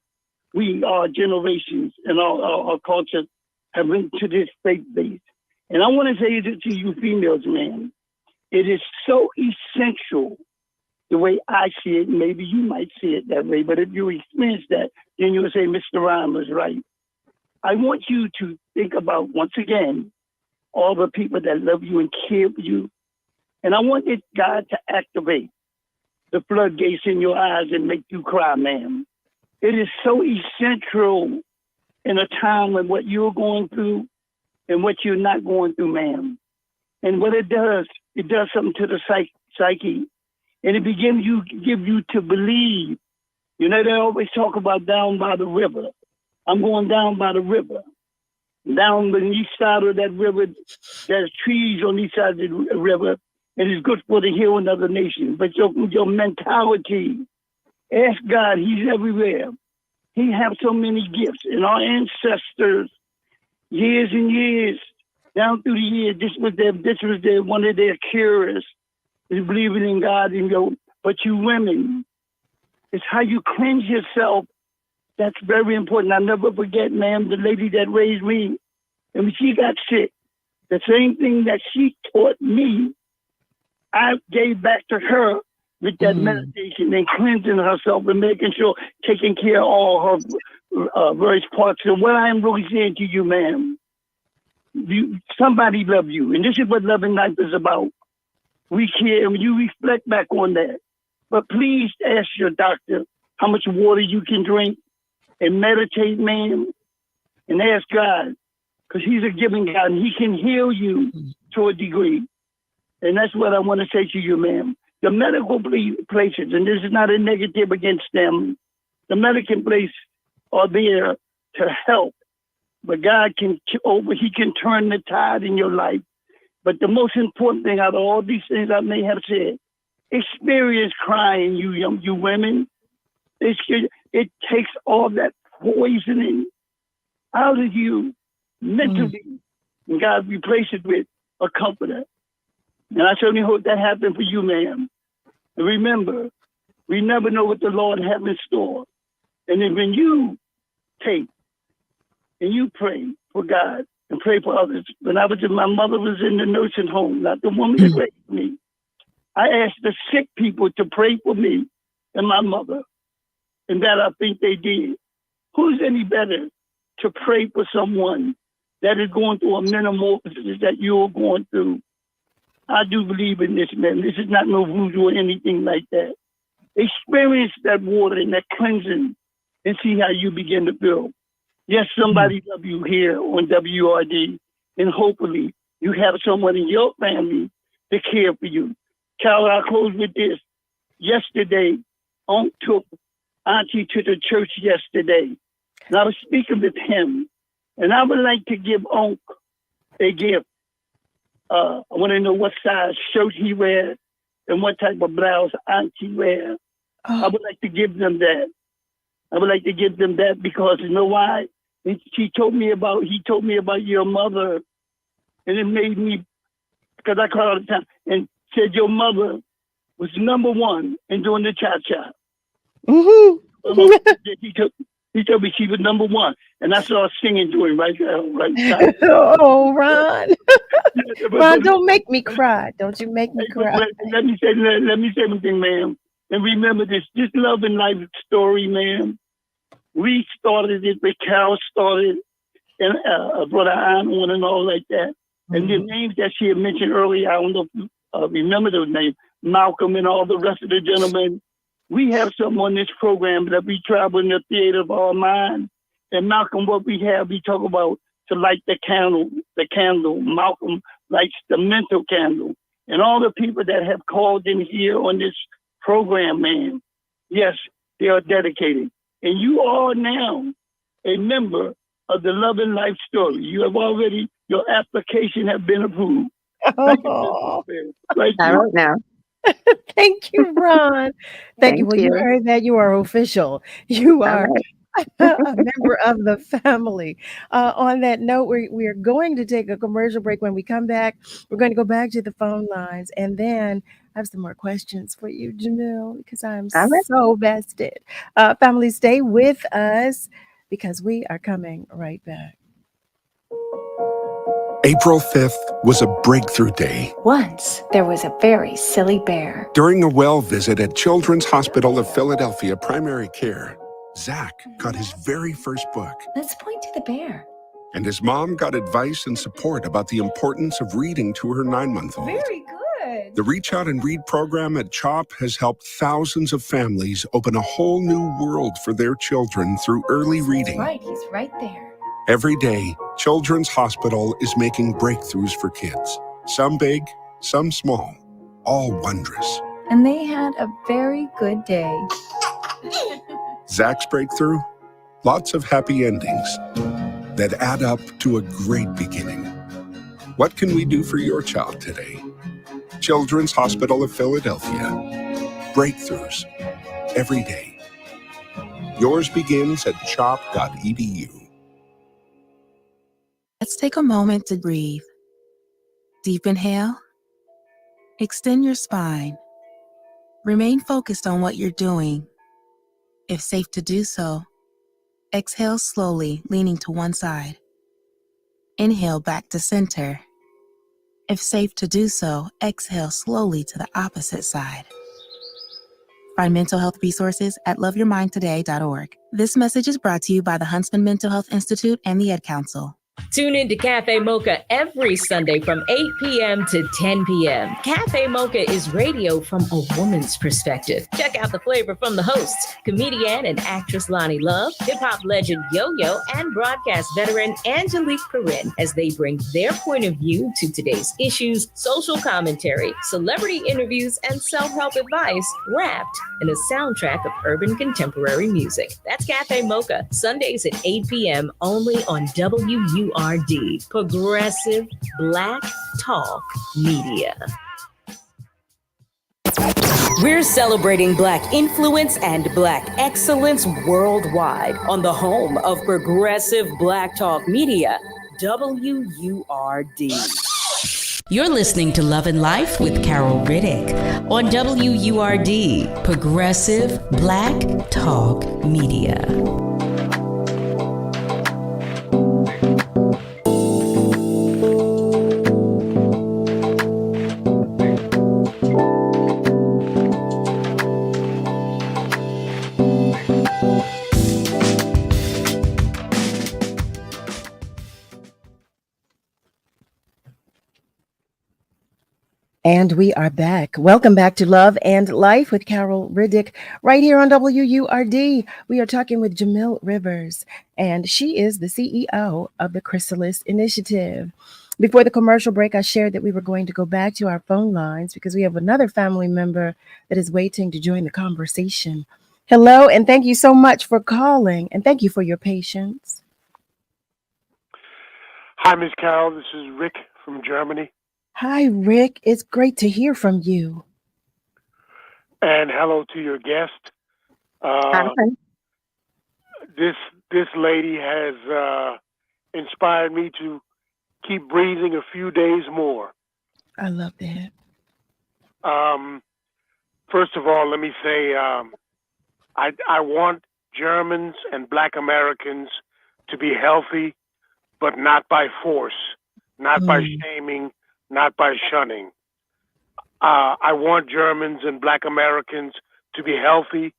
S17: we, our generations and our culture have been to this faith base. And I want to say this to you females, man. It is so essential the way I see it. Maybe you might see it that way, but if you experience that, then you'll say, Mr. Rhyme was right. I want you to think about, once again, all the people that love you and care for you. And I want God to activate the floodgates in your eyes and make you cry, ma'am. It is so essential in a time when what you're going through and what you're not going through, ma'am. And what it does something to the psyche. And it begins to give you to believe. You know, they always talk about down by the river. I'm going down by the river. Down the east side of that river, there's trees on each side of the river, and it's good for the healing of the nation. But your mentality, ask God, He's everywhere. He has so many gifts. And our ancestors, years and years, down through the years, this was one of their cures, is believing in God. But you women, it's how you cleanse yourself. That's very important. I'll never forget, ma'am, the lady that raised me. And when she got sick, the same thing that she taught me, I gave back to her with that meditation and cleansing herself and making sure, taking care of all her various parts. So what I am really saying to you, ma'am, somebody love you. And this is what Loving Life is about. We care, and you reflect back on that. But please ask your doctor how much water you can drink and meditate, ma'am, and ask God, because He's a giving God, and He can heal you to a degree. And that's what I want to say to you, ma'am. The medical places, and this is not a negative against them, the medical places are there to help. But God He can turn the tide in your life. But the most important thing out of all these things I may have said, experience crying, you women. It takes all that poisoning out of you mentally, and God replace it with a comforter. And I certainly hope that happens for you, ma'am. And remember, we never know what the Lord has in store. And then when you take and you pray for God and pray for others, my mother was in the nursing home, not the woman that raised me. I asked the sick people to pray for me and my mother. And that I think they did. Who's any better to pray for someone that is going through a metamorphosis that you're going through? I do believe in this, man. This is not no voodoo or anything like that. Experience that water and that cleansing and see how you begin to feel. Yes, somebody love you here on WRD, and hopefully you have someone in your family to care for you. Carol, I'll close with this. Yesterday, Unc took Auntie to the church yesterday, and I was speaking with him, and I would like to give Unc a gift. I want to know what size shirt he wears and what type of blouse Auntie wears. I would like to give them that. I would like to give them that because you know why? He told me about your mother, and it made me, because I call all the time, and said your mother was number one in doing the cha-cha. He told me she was number one, and I started singing to him right there.
S9: Oh, Ron. Ron, don't make me cry. Don't you make me cry.
S17: Let me say one thing, ma'am. And remember this Love and Life story, ma'am. We started it, but Carol started, and Brother on and all like that. And the names that she had mentioned earlier, I don't know if you remember those names, Malcolm and all the rest of the gentlemen. We have something on this program that we travel in the theater of our mind. And Malcolm, what we have, we talk about to light the candle. Malcolm lights the mental candle. And all the people that have called in here on this program, man, yes, they are dedicated. And you are now a member of the Love and Life Story. You have already, your application has been approved.
S9: Oh.
S10: Right now.
S9: Thank you, Ron. Thank you. Well, you heard that. You are official. You are a member of the family. On that note, we are going to take a commercial break. When we come back, we're going to go back to the phone lines, and then I have some more questions for you, Jamil, because I'm
S10: All right.
S9: so vested. Family, stay with us because we are coming right back.
S18: April 5th was a breakthrough day.
S19: Once, there was a very silly bear.
S18: During a well visit at Children's Hospital of Philadelphia Primary Care, Zach got his very first book.
S19: Let's point to the bear.
S18: And his mom got advice and support about the importance of reading to her 9-month-old.
S19: Very good.
S18: The Reach Out and Read program at CHOP has helped thousands of families open a whole new world for their children through early reading.
S19: Right, he's right there.
S18: Every day, Children's Hospital is making breakthroughs for kids. Some big, some small, all wondrous.
S19: And they had a very good day.
S18: Zach's breakthrough? Lots of happy endings that add up to a great beginning. What can we do for your child today? Children's Hospital of Philadelphia. Breakthroughs every day. Yours begins at chop.edu.
S2: Let's take a moment to breathe. Deep inhale. Extend your spine. Remain focused on what you're doing. If safe to do so, exhale slowly, leaning to one side. Inhale back to center. If safe to do so, exhale slowly to the opposite side. Find mental health resources at loveyourmindtoday.org. This message is brought to you by the Huntsman Mental Health Institute and the Ed Council.
S5: Tune in to Cafe Mocha every Sunday from 8 p.m. to 10 p.m. Cafe Mocha is radio from a woman's perspective. Check out the flavor from the hosts, comedian and actress Lonnie Love, hip-hop legend Yo-Yo, and broadcast veteran Angelique Perrin as they bring their point of view to today's issues, social commentary, celebrity interviews, and self-help advice wrapped in a soundtrack of urban contemporary music. That's Cafe Mocha, Sundays at 8 p.m. only on WURD, Progressive Black Talk Media. We're celebrating Black influence and Black excellence worldwide on the home of Progressive Black Talk Media, WURD. You're listening to Love and Life with Carol Riddick on WURD, Progressive Black Talk Media.
S9: And we are back. Welcome back to Love and Life with Carol Riddick, right here on WURD. We are talking with Jamil Rivers, and she is the CEO of the Chrysalis Initiative. Before the commercial break, I shared that we were going to go back to our phone lines because we have another family member that is waiting to join the conversation. Hello, and thank you so much for calling, and thank you for your patience.
S20: Hi, Ms. Carol. This is Rick from Germany.
S9: Hi, Rick. It's great to hear from you.
S20: And hello to your guest. This lady has inspired me to keep breathing a few days more.
S9: I love that.
S20: First of all, let me say I want Germans and Black Americans to be healthy, but not by force, not by shaming, not by shunning. I want Germans and Black Americans to be healthy,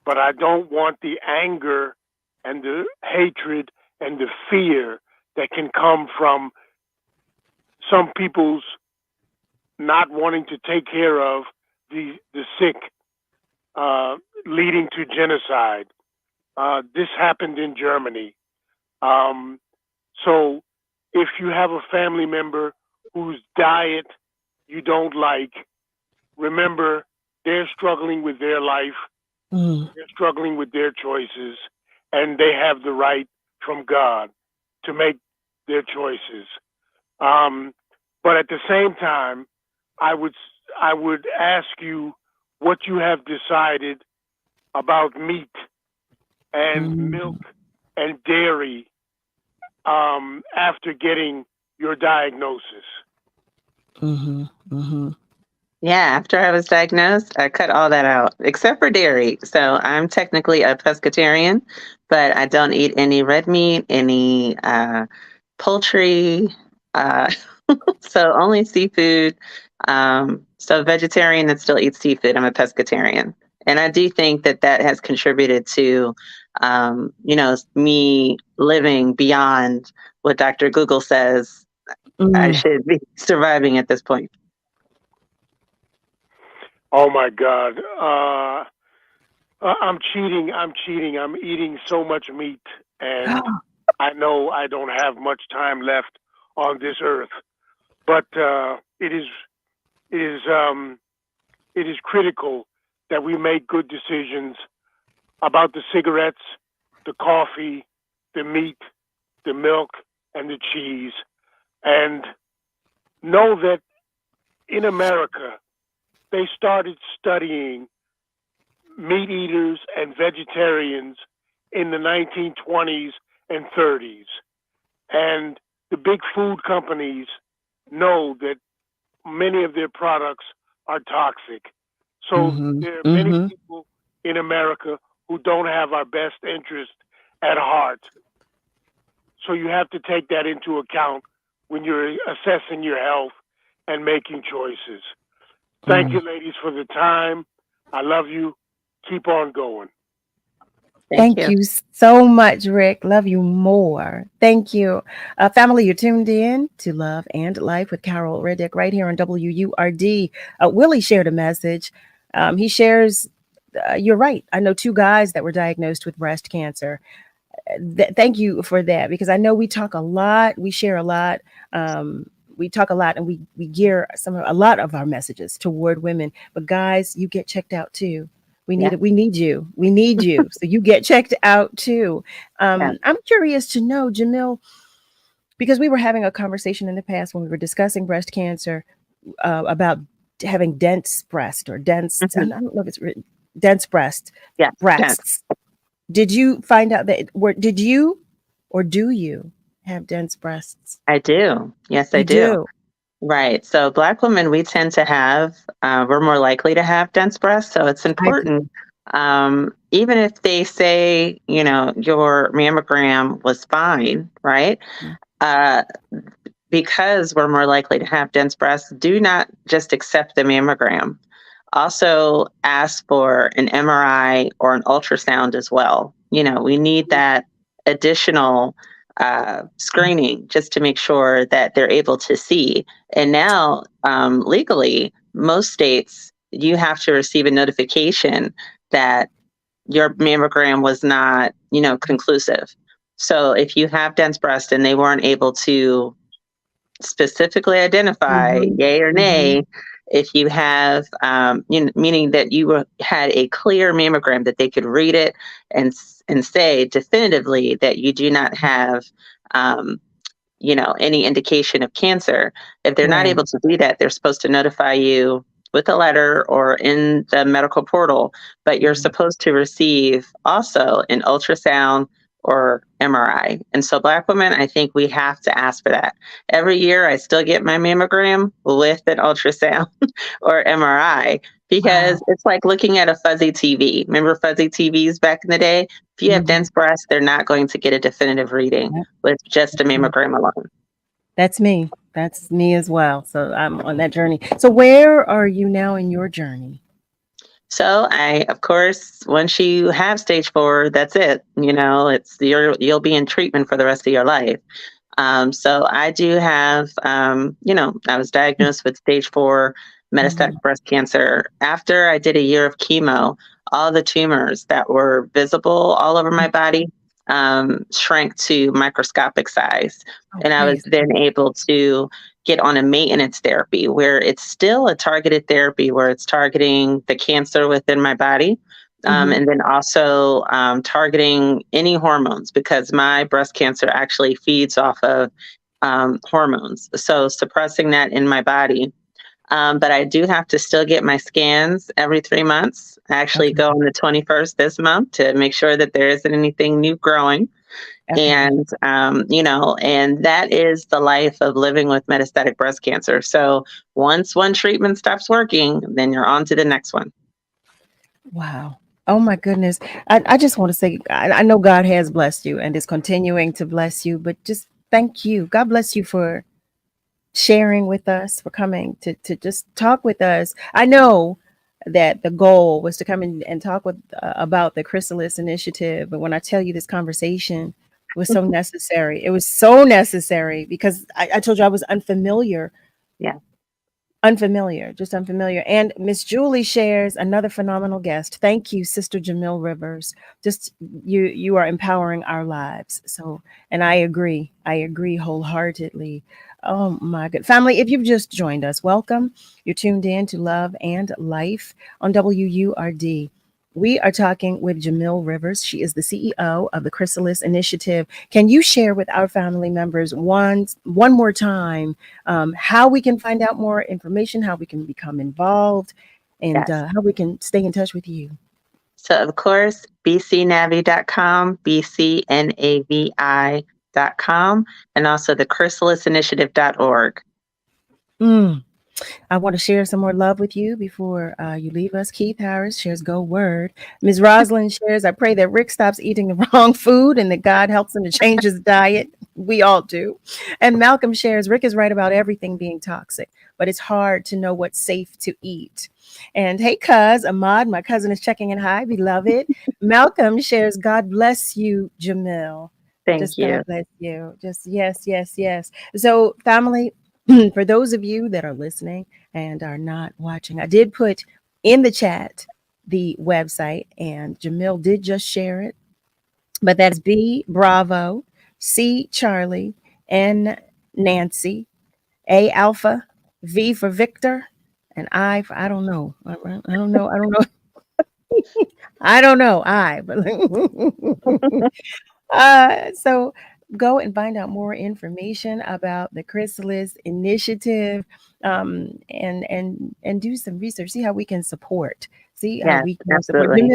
S20: but I don't want the anger and the hatred and the fear that can come from some people's not wanting to take care of the sick, leading to genocide. This happened in Germany. So if you have a family member whose diet you don't like, remember they're struggling with their life, they're struggling with their choices, and they have the right from God to make their choices. But at the same time, I would ask you what you have decided about meat and milk and dairy after getting your diagnosis.
S10: Yeah, after I was diagnosed, I cut all that out except for dairy. So I'm technically a pescatarian, but I don't eat any red meat, any poultry, uh, so only seafood. So vegetarian that still eats seafood. I'm a pescatarian, and I do think that that has contributed to, me living beyond what Dr. Google says I should be surviving at this point.
S20: Oh my God. I'm cheating. I'm cheating. I'm eating so much meat, and I know I don't have much time left on this earth. But it is critical that we make good decisions about the cigarettes, the coffee, the meat, the milk, and the cheese, and know that in America they started studying meat eaters and vegetarians in the 1920s and 30s. And the big food companies know that many of their products are toxic. So there are many people in America who don't have our best interest at heart. So you have to take that into account when you're assessing your health and making choices. Thank you, ladies, for the time. I love you. Keep on going.
S9: Thank you so much, Rick. Love you more. Thank you. Family, you're tuned in to Love and Life with Carol Riddick right here on WURD. Willie shared a message. He shares, you're right. I know 2 guys that were diagnosed with breast cancer. Thank you for that, because I know we talk a lot. We share a lot. We talk a lot, and we gear a lot of our messages toward women. But guys, you get checked out too. We need it. We need you. We need you. So you get checked out too. I'm curious to know, Jamil, because we were having a conversation in the past when we were discussing breast cancer about having dense breast or dense. I don't know if it's written dense breast.
S10: Yeah,
S9: breasts. Dense. Did you find out that? Did you, or do you have dense breasts?
S10: I do. Yes, I do. Right. So Black women, we tend to have, we're more likely to have dense breasts. So it's important, even if they say, your mammogram was fine, right? Because we're more likely to have dense breasts, do not just accept the mammogram. Also ask for an MRI or an ultrasound as well. We need that additional screening just to make sure that they're able to see. And now, legally, most states, you have to receive a notification that your mammogram was not, conclusive. So if you have dense breast and they weren't able to specifically identify yay or nay, if you have, meaning that you had a clear mammogram that they could read it and say definitively that you do not have, any indication of cancer. If they're not able to do that, they're supposed to notify you with a letter or in the medical portal, but you're supposed to receive also an ultrasound or MRI. And so Black women, I think we have to ask for that. Every year I still get my mammogram with an ultrasound or MRI, because it's like looking at a fuzzy TV. Remember fuzzy TVs back in the day? If you have dense breasts, they're not going to get a definitive reading with just a mammogram alone.
S9: That's me. That's me as well. So I'm on that journey. So where are you now in your journey?
S10: So of course, once you have stage 4, that's it. You'll be in treatment for the rest of your life. So I do have, I was diagnosed with stage 4 metastatic breast cancer. After I did a year of chemo, all the tumors that were visible all over my body shrank to microscopic size. And I was then able to get on a maintenance therapy where it's still a targeted therapy, where it's targeting the cancer within my body. And then also targeting any hormones, because my breast cancer actually feeds off of hormones. So suppressing that in my body. But I do have to still get my scans every 3 months. I actually go on the 21st this month to make sure that there isn't anything new growing. And, and that is the life of living with metastatic breast cancer. So once one treatment stops working, then you're on to the next one.
S9: Wow. Oh my goodness. I just want to say, I know God has blessed you and is continuing to bless you, but just thank you. God bless you for sharing with us, for coming to just talk with us. I know that the goal was to come in and talk with about the Chrysalis initiative, but when I tell you this conversation was so necessary, it was so necessary because I told you I was unfamiliar.
S10: Yeah.
S9: Just unfamiliar. And Miss Julie shares, another phenomenal guest. Thank you, Sister Jamil Rivers. Just you are empowering our lives. So, and I agree wholeheartedly. Oh my good family, if you've just joined us, welcome. You're tuned in to Love and Life on WURD. We are talking with Jamil Rivers. She is the CEO of the Chrysalis Initiative. Can you share with our family members one more time how we can find out more information, how we can become involved, and
S10: Yes.
S9: how we can stay in touch with you?
S10: So, of course, bcnavi.com, bcnavi.com, and also the chrysalisinitiative.org.
S9: I want to share some more love with you before you leave us. Keith Harris shares Go Word. Ms. Rosalind shares, I pray that Rick stops eating the wrong food and that God helps him to change his diet. We all do. And Malcolm shares, Rick is right about everything being toxic, but it's hard to know what's safe to eat. And hey, cuz, Ahmad, my cousin is checking in. Hi, beloved. Malcolm shares, God bless you, Jamil.
S10: Thank
S9: Just
S10: you.
S9: God bless you. Just yes. So, family, for those of you that are listening and are not watching, I did put in the chat the website, and Jamil did just share it. But that's B Bravo, C Charlie, N Nancy, A Alpha, V for Victor, and I for I don't know. I don't know. I don't know. So go and find out more information about the Chrysalis initiative, and do some research. See how we can support.
S10: Yes, absolutely.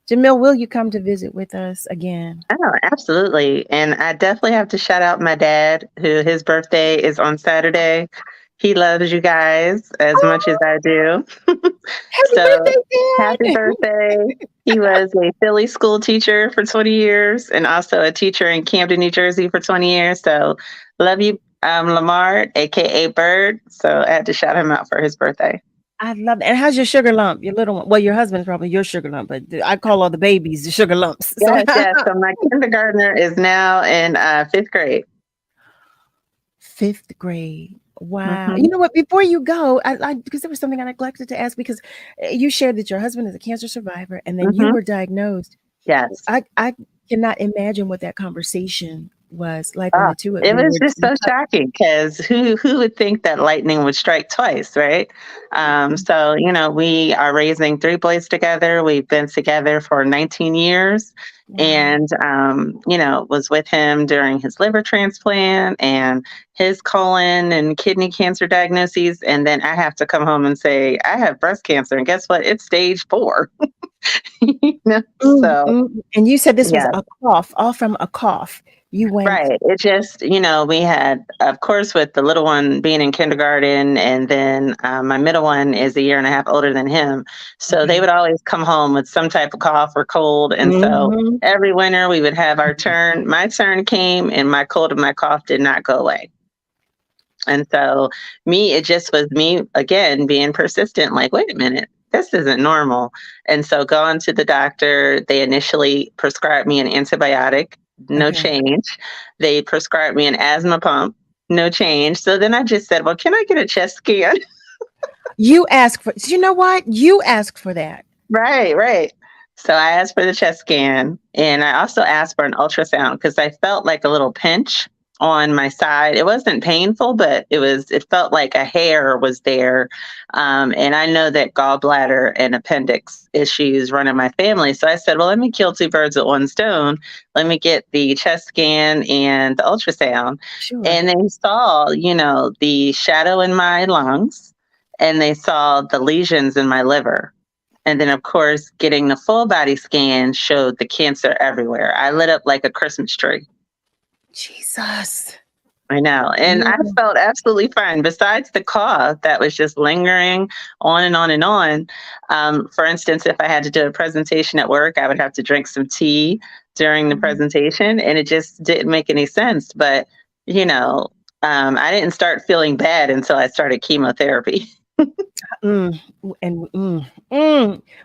S9: Jamil, will you come to visit with us again?
S10: Oh, absolutely. And I definitely have to shout out my dad, who his birthday is on Saturday. He loves you guys as much as I do.
S9: Happy birthday, Dad!
S10: Happy birthday. He was a Philly school teacher for 20 years and also a teacher in Camden, New Jersey for 20 years. So love you, Lamar, aka Bird. So I had to shout him out for his birthday.
S9: I love that. And how's your sugar lump? Your little one? Well, your husband's probably your sugar lump, but I call all the babies the sugar lumps.
S10: Yes. So my kindergartner is now in 5th grade.
S9: 5th grade. Wow. You know what? Before you go, I because there was something I neglected to ask, because you shared that your husband is a cancer survivor and then you were diagnosed.
S10: Yes.
S9: I cannot imagine what that conversation was like when the two of you
S10: It was
S9: were
S10: just so shocking because who would think that lightning would strike twice, right? So, we are raising 3 boys together. We've been together for 19 years and, was with him during his liver transplant and his colon and kidney cancer diagnoses. And then I have to come home and say, I have breast cancer. And guess what? It's stage 4. So,
S9: and you said this was a cough, all from a cough. You went
S10: right. It just, we had, of course, with the little one being in kindergarten, and then my middle one is a year and a half older than him. So they would always come home with some type of cough or cold. And so every winter we would have our turn. My turn came and my cold and my cough did not go away. And so it just was me, again, being persistent, like, wait a minute, this isn't normal. And so going to the doctor, they initially prescribed me an antibiotic. No change. They prescribed me an asthma pump. No change. So then I just said, well, can I get a chest scan?
S9: You asked for, you know what? You asked for that.
S10: Right. So I asked for the chest scan, and I also asked for an ultrasound because I felt like a little pinch on my side. It wasn't painful, but it felt like a hair was there. And I know that gallbladder and appendix issues run in my family. So I said, well, let me kill 2 birds with 1 stone. Let me get the chest scan and the ultrasound.
S9: Sure.
S10: And they saw, the shadow in my lungs, and they saw the lesions in my liver. And then, of course, getting the full body scan showed the cancer everywhere. I lit up like a Christmas tree.
S9: Jesus.
S10: I know. And I felt absolutely fine. Besides the cough that was just lingering on and on and on. For instance, if I had to do a presentation at work, I would have to drink some tea during the presentation, and it just didn't make any sense. But, I didn't start feeling bad until I started chemotherapy.
S9: Well,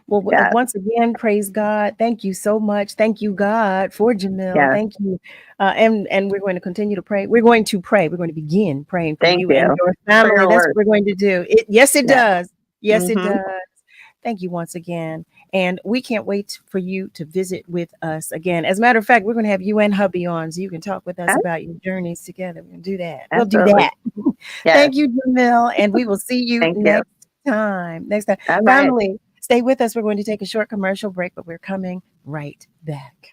S9: once again, praise God. Thank you so much. Thank you, God, for Jamil.
S10: Yes.
S9: Thank you. And we're going to continue to pray. We're going to pray. We're going to begin praying for
S10: Thank
S9: you and
S10: you.
S9: your family.
S10: Prayer
S9: That's
S10: works.
S9: what we're going to do. Yes, it does. Yes, it
S10: Mhm.
S9: does. Thank you once again. And we can't wait for you to visit with us again. As a matter of fact, we're going to have you and hubby on so you can talk with us about your journeys together. We're going to do that. We'll do
S10: Absolutely.
S9: that.
S10: Yes.
S9: Thank you, Jamil. And we will see you
S10: Thank you.
S9: next time.
S10: All right.
S9: Family, stay with us. We're going to take a short commercial break, but we're coming right back.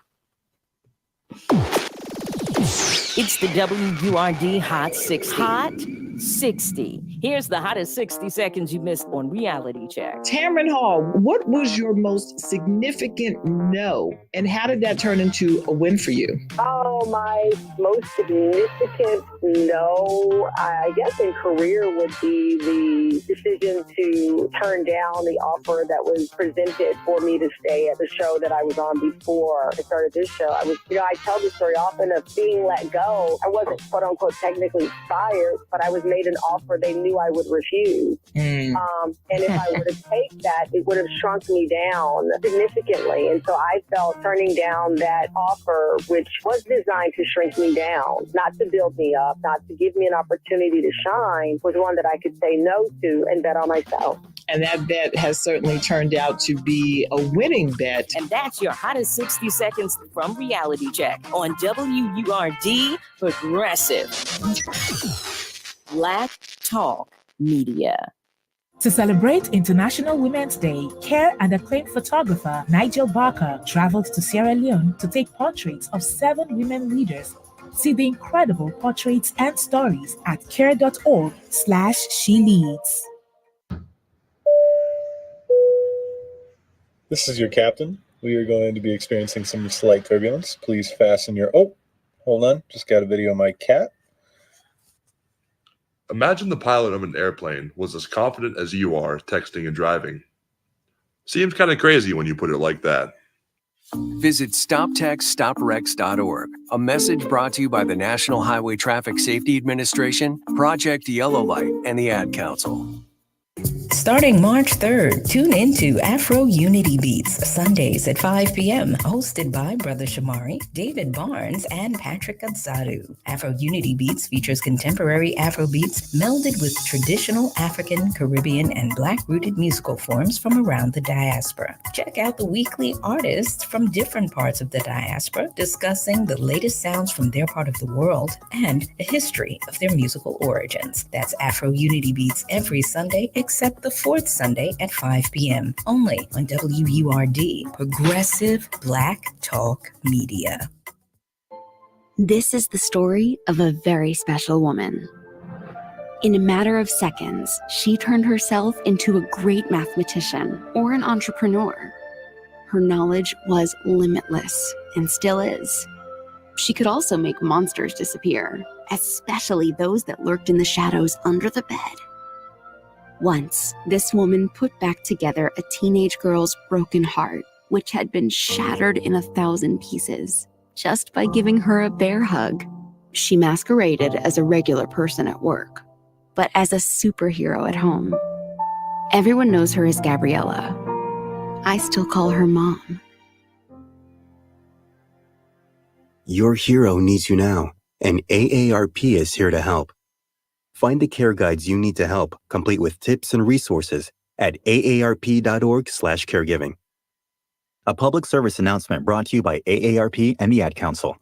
S5: It's the WURD Hot 60. Hot 60. Here's the hottest 60 seconds you missed on Reality Check.
S21: Tamron Hall, what was your most significant no, and how did that turn into a win for you?
S22: Oh, my most significant no, I guess in career would be the decision to turn down the offer that was presented for me to stay at the show that I was on before I started this show. I tell this story often of being let go. I wasn't quote unquote technically fired, but I was made an offer they knew I would refuse. And if I would have taken that, it would have shrunk me down significantly. And so I felt turning down that offer, which was designed to shrink me down, not to build me up, not to give me an opportunity to shine, was one that I could say no to and bet on myself.
S21: And that bet has certainly turned out to be a winning bet.
S5: And that's your hottest 60 seconds from Reality Check on WURD Progressive. Black Talk Media.
S23: To celebrate International Women's Day, care and acclaimed photographer Nigel Barker traveled to Sierra Leone to take portraits of 7 women leaders. See the incredible portraits and stories at care.org/she-leads.
S24: This is your captain. We are going to be experiencing some slight turbulence. Please fasten your... Oh, hold on. Just got a video of my cat.
S25: Imagine the pilot of an airplane was as confident as you are texting and driving. Seems kind of crazy when you put it like that.
S26: Visit StopTextStopWrecks.org. A message brought to you by the National Highway Traffic Safety Administration, Project Yellow Light, and the Ad Council.
S3: Starting March 3rd, tune into Afro Unity Beats, Sundays at 5 p.m., hosted by Brother Shamari, David Barnes, and Patrick Adsadu. Afro Unity Beats features contemporary Afro beats melded with traditional African, Caribbean, and Black-rooted musical forms from around the diaspora. Check out the weekly artists from different parts of the diaspora discussing the latest sounds from their part of the world and a history of their musical origins. That's Afro Unity Beats every Sunday, except the fourth Sunday at 5 p.m. only on WURD, Progressive Black Talk Media.
S27: This is the story of a very special woman. In a matter of seconds, she turned herself into a great mathematician or an entrepreneur. Her knowledge was limitless and still is. She could also make monsters disappear, especially those that lurked in the shadows under the bed. Once, this woman put back together a teenage girl's broken heart, which had been shattered in 1,000 pieces, just by giving her a bear hug. She masqueraded as a regular person at work, but as a superhero at home. Everyone knows her as Gabriella. I still call her Mom.
S28: Your hero needs you now, and AARP is here to help. Find the care guides you need to help, complete with tips and resources at aarp.org/caregiving. A public service announcement brought to you by AARP and the Ad Council.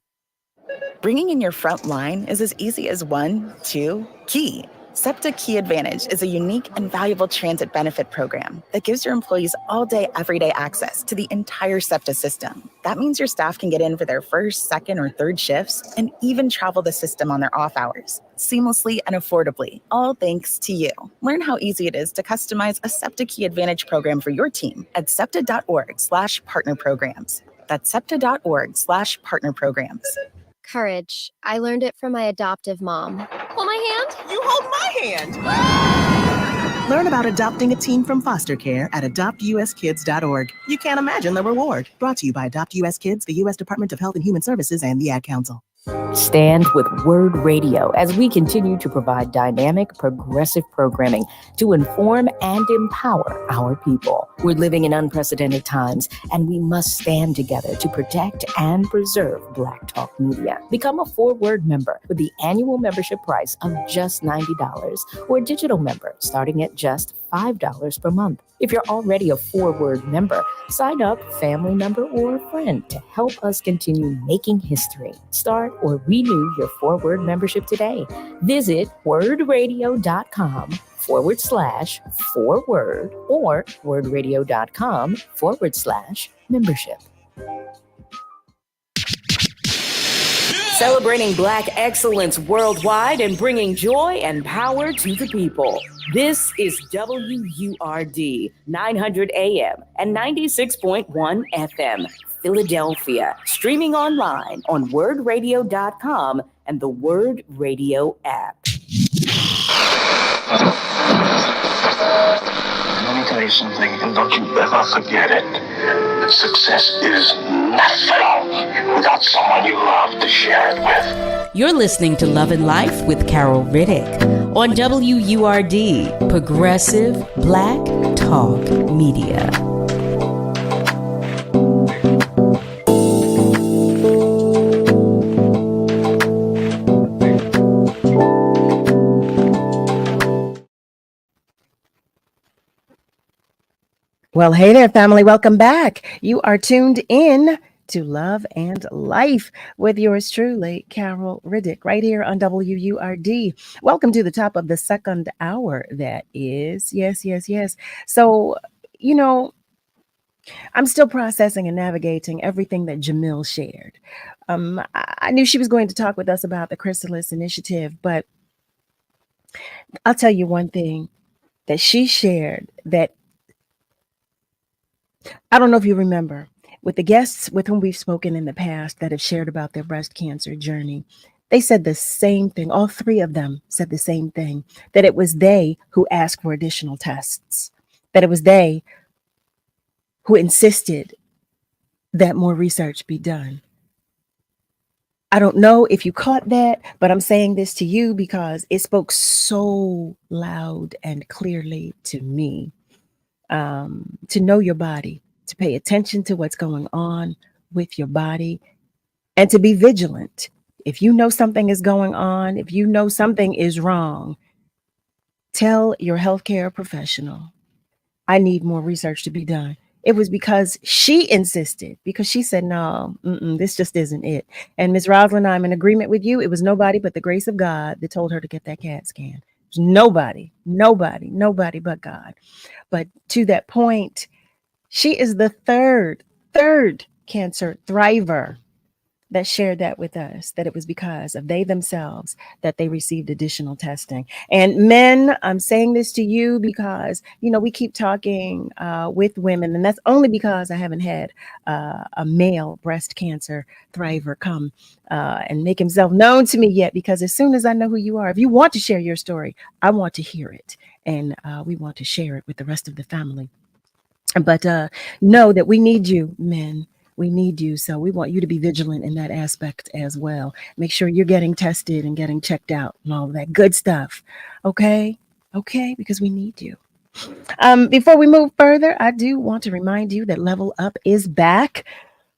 S29: Bringing in your front line is as easy as 1, 2, key.
S1: SEPTA Key Advantage is a unique and valuable transit benefit program that gives your employees all-day, everyday access to the entire SEPTA system. That means your staff can get in for their first, second, or third shifts and even travel the system on their off hours, seamlessly and affordably, all thanks to you. Learn how easy it is to customize a SEPTA Key Advantage program for your team at septa.org/partner programs. That's septa.org/partner programs.
S4: Courage. I learned it from my adoptive mom. Hold my hand.
S2: You hold my hand. Learn about adopting a teen from foster care at adoptuskids.org. You can't imagine the reward. Brought to you by Adopt US Kids, the U.S. Department of Health and Human Services, and the Ad Council.
S5: Stand with Word Radio as we continue to provide dynamic, progressive programming to inform and empower our people. We're living in unprecedented times, and we must stand together to protect and preserve Black Talk Media. Become a 4Word member with the annual membership price of just $90 or a digital member starting at just $5 per month. If you're already a 4Word member, sign up, family member, or a friend to help us continue making history. Start or renew your 4Word membership today. Visit wordradio.com/4word or wordradio.com/membership. Celebrating Black excellence worldwide and bringing joy and power to the people. This is WURD 900 AM and 96.1 FM, Philadelphia. Streaming online on wordradio.com and the Word Radio app.
S6: Let me tell you something, and don't you ever forget it. Success is nothing without someone you love to share it with.
S5: You're listening to Love and Life with Carol Riddick on WURD, Progressive Black Talk Media.
S9: Well, hey there, family. Welcome back. You are tuned in to Love and Life with yours truly, Carol Riddick, right here on WURD. Welcome to the top of the second hour. That is, yes. So, I'm still processing and navigating everything that Jamil shared. I knew she was going to talk with us about the Chrysalis initiative, but I'll tell you one thing that she shared that I don't know if you remember, with the guests with whom we've spoken in the past that have shared about their breast cancer journey, they said the same thing. All three of them said the same thing, that it was they who asked for additional tests, that it was they who insisted that more research be done. I don't know if you caught that, but I'm saying this to you because it spoke so loud and clearly to me. To know your body, to pay attention to what's going on with your body, and to be vigilant. If you know something is going on, if you know something is wrong, tell your healthcare professional, I need more research to be done. It was because she insisted, because she said, no, this just isn't it. And Ms. Rosalind, I'm in agreement with you. It was nobody but the grace of God that told her to get that CAT scan. Nobody but God. But to that point, she is the third cancer thriver that shared that with us, that it was because of they themselves that they received additional testing. And men, I'm saying this to you because, we keep talking with women, and that's only because I haven't had a male breast cancer thriver come and make himself known to me yet, because as soon as I know who you are, if you want to share your story, I want to hear it. And we want to share it with the rest of the family. But know that we need you, men. We need you. So we want you to be vigilant in that aspect as well. Make sure you're getting tested and getting checked out and all of that good stuff. Okay? Because we need you. Before we move further, I do want to remind you that Level Up is back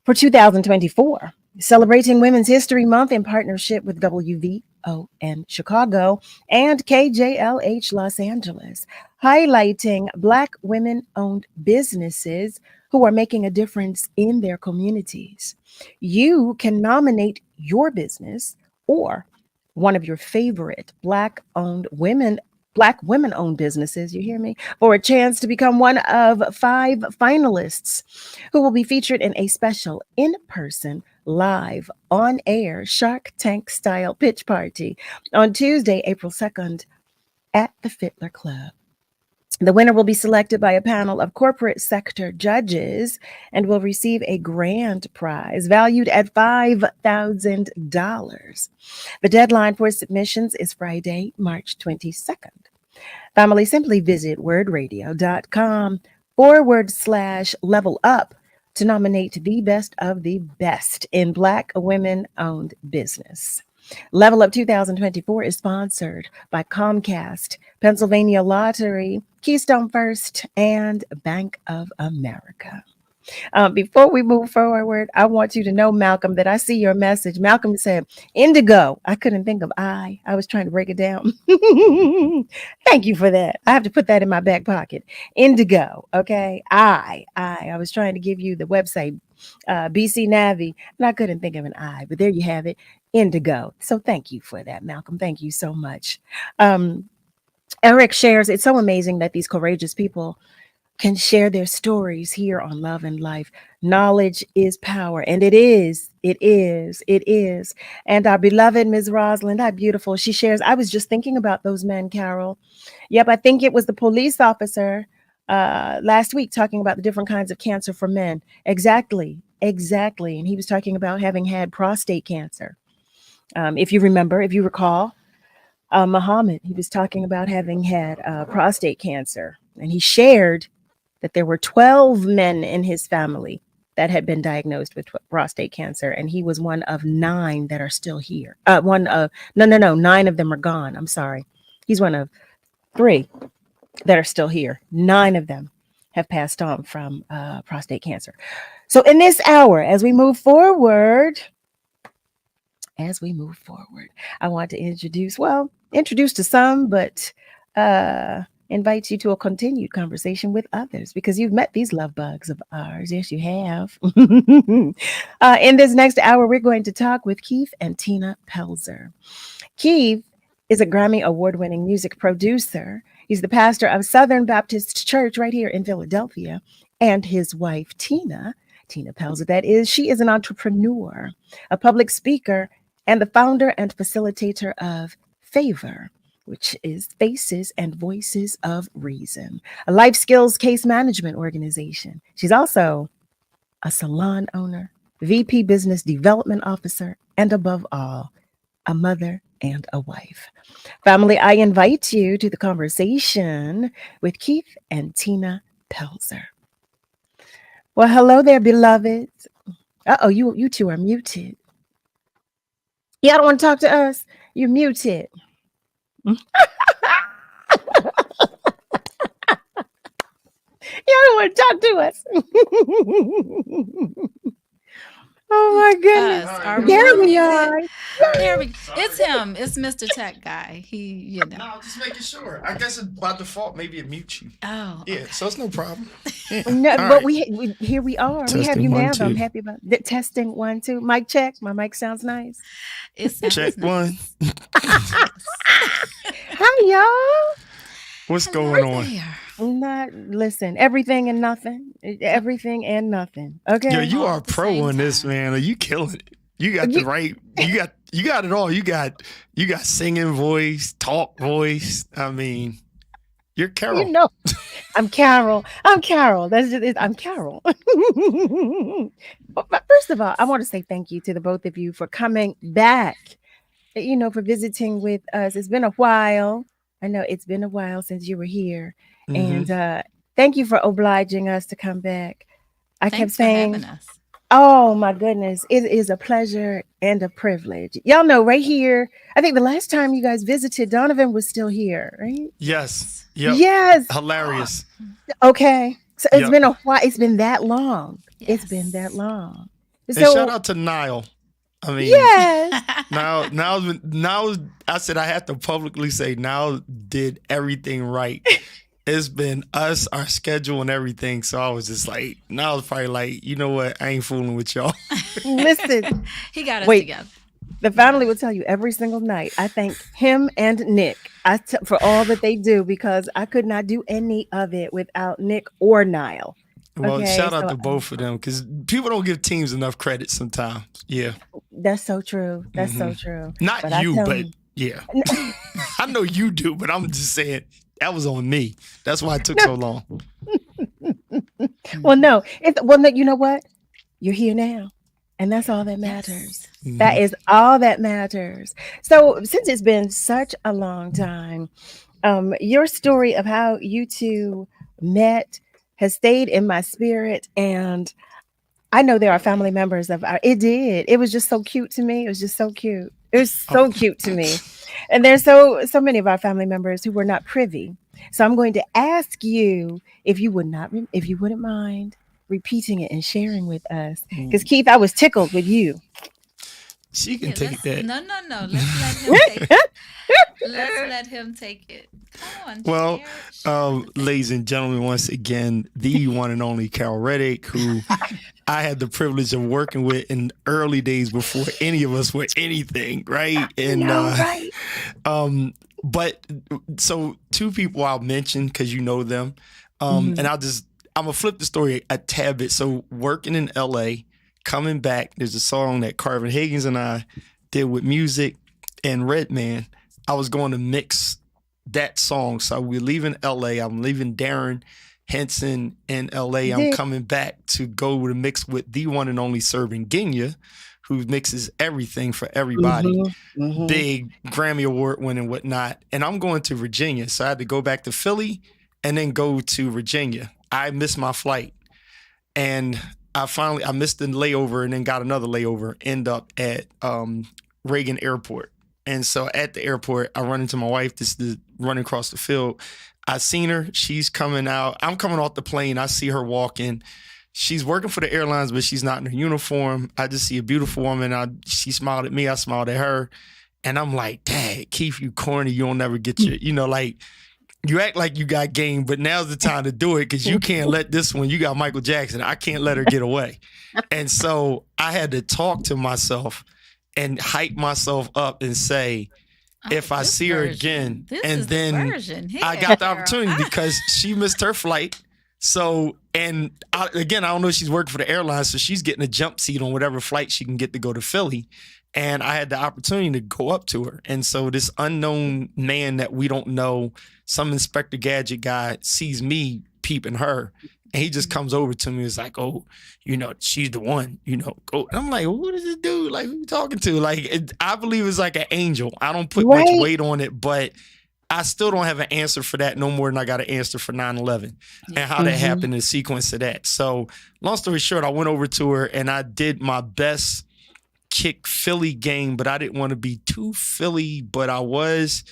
S9: for 2024, celebrating Women's History Month in partnership with WVON Chicago and KJLH Los Angeles, highlighting Black women-owned businesses who are making a difference in their communities. You can nominate your business or one of your favorite Black women-owned businesses, you hear me, for a chance to become one of 5 finalists who will be featured in a special in-person, live, on-air Shark Tank style pitch party on Tuesday, April 2nd at the Fittler Club. The winner will be selected by a panel of corporate sector judges and will receive a grand prize valued at $5,000. The deadline for submissions is Friday, March 22nd. Family, simply visit wordradio.com/level up to nominate the best of the best in Black women-owned business. Level Up 2024 is sponsored by Comcast, Pennsylvania Lottery, Keystone First, and Bank of America. Before we move forward, I want you to know, Malcolm, that I see your message. Malcolm said, indigo. I couldn't think of I was trying to break it down. Thank you for that. I have to put that in my back pocket. Indigo. Okay. I was trying to give you the website, BC Navi, and I couldn't think of an I, but there you have it. Indigo. So thank you for that, Malcolm. Thank you so much. Eric shares, it's so amazing that these courageous people can share their stories here on Love and Life. Knowledge is power, and it is. And our beloved Ms. Rosalind, how beautiful. She shares, I was just thinking about those men, Carol. Yep, I think it was the police officer last week talking about the different kinds of cancer for men. Exactly. And he was talking about having had prostate cancer. If you recall, Muhammad, he was talking about having had prostate cancer, and he shared that there were 12 men in his family that had been diagnosed with prostate cancer, and he was one of 9 that are still here. 9 of them are gone. I'm sorry. He's one of 3 that are still here. 9 of them have passed on from prostate cancer. So in this hour, as we move forward, I want to introduce to some, but invite you to a continued conversation with others, because you've met these love bugs of ours. Yes, you have. In this next hour, we're going to talk with Keith and Tina Pelzer. Keith is a Grammy award-winning music producer. He's the pastor of Southern Baptist Church right here in Philadelphia. And his wife, Tina Pelzer, that is, she is an entrepreneur, a public speaker, and the founder and facilitator of Favor, which is Faces and Voices of Reason, a life skills case management organization. She's also a salon owner, VP Business Development Officer, and above all, a mother and a wife. Family, I invite you to the conversation with Keith and Tina Pelzer. Well, hello there, beloveds. You two are muted. Y'all don't want to talk to us? You're muted. Y'all don't want to talk to us. Oh my goodness. There we are.
S7: It's him. It's Mr. Tech Guy.
S8: No, just making sure. I guess by default, maybe it mutes you.
S7: Oh.
S8: Yeah, so it's no problem. Yeah.
S9: No,
S8: All
S9: but
S8: right.
S9: here we are.
S8: Testing,
S9: we have you
S8: 1,
S9: now.
S8: 2.
S9: I'm happy about the testing. 1, 2. Mic check. My mic sounds nice.
S7: It sounds
S8: Check
S7: nice.
S8: 1.
S9: Hi, y'all.
S8: What's going on?
S9: Listen, everything and nothing. Everything and nothing. Okay.
S8: Yo, you are a pro on this, man. Are you killing it? You got the right. You got it all. You got singing voice, talk voice. I mean, you're Carol.
S9: You know, I'm Carol. I'm Carol. That's just it. I'm Carol. But first of all, I want to say thank you to the both of you for coming back. For visiting with us. It's been a while. I know it's been a while since you were here.
S8: Mm-hmm.
S9: And thank you for obliging us to come back. I kept saying,
S7: for having us.
S9: Oh my goodness, it is a pleasure and a privilege. Y'all know right here, I think the last time you guys visited, Donovan was still here, right?
S8: Yes. Yep.
S9: Yes.
S8: Hilarious.
S9: Okay. So it's
S8: Yep.
S9: been a while. It's been that long.
S7: Yes.
S9: It's been that long.
S8: And
S9: So
S8: shout out to Niall. I mean,
S9: yes.
S8: now I said I have to publicly say Niall did everything right. It's been us, our schedule, and everything. So I was just like, Niall's probably like, you know what? I ain't fooling with y'all.
S9: Listen.
S7: He got us
S9: Wait.
S7: together.
S9: The family will tell you every single night. I thank him and Nick for all that they do because I could not do any of it without Nick or Niall.
S8: Well,
S9: Okay,
S8: shout out
S9: so
S8: to both of them because people don't give teams enough credit sometimes. Yeah.
S9: that's so true. That's so true.
S8: Not
S9: But I
S8: you,
S9: tell
S8: but
S9: you,
S8: yeah. I know you do, but I'm just saying that was on me. That's why it took
S9: No.
S8: so long.
S9: well, no, you know what? You're here now, and that's all that matters. That is all that matters. So, since it's been such a long time, your story of how you two met has stayed in my spirit, and I know there are family members of our. It did. It was just so cute to me. It was just so cute. It was so cute to me, and there's so many of our family members who were not privy. So I'm going to ask you if you wouldn't mind repeating it and sharing with us, because Keith, I was tickled with you.
S8: She can take that.
S7: No. Let's let him take it. Let's let him take it. Come on.
S8: Well, ladies and gentlemen, once again, the one and only Carol Riddick, who I had the privilege of working with in early days before any of us were anything, right? And
S9: right.
S8: But so two people I'll mention because you know them, and I'm gonna flip the story a tad bit. So working in LA, coming back, there's a song that Carvin Higgins and I did with music and Redman. I was going to mix that song. So we're leaving LA. I'm leaving Darren Henson in LA. I'm coming back to go to mix with the one and only Servant Ginya, who mixes everything for everybody. Big Grammy Award winning whatnot. And I'm going to Virginia. So I had to go back to Philly and then go to Virginia. I missed my flight. And I missed the layover and then got another layover, end up at Reagan Airport. And so at the airport, I run into my wife, running across the field. I seen her. She's coming out. I'm coming off the plane. I see her walking. She's working for the airlines, but she's not in her uniform. I just see a beautiful woman. She smiled at me. I smiled at her. And I'm like, Dad, Keith, you corny. You don't never get your, you act like you got game, but now's the time to do it because you can't let this one, you got Michael Jackson. I can't let her get away. And so I had to talk to myself and hype myself up and say, if I see her again, and then I got the opportunity because she missed her flight. So, and I don't know if she's working for the airline, so she's getting a jump seat on whatever flight she can get to go to Philly. And I had the opportunity to go up to her. And so this unknown man that we don't know, some Inspector Gadget guy, sees me peeping her. And he just comes over to me and is like, oh, she's the one, go. And I'm like, who does this dude? Like, who you talking to? Like, I believe it's like an angel. I don't put much weight on it, but I still don't have an answer for that no more than I got an answer for 9/11 and how that happened, the sequence of that. So long story short, I went over to her and I did my best kick Philly game, but I didn't want to be too Philly, but I was.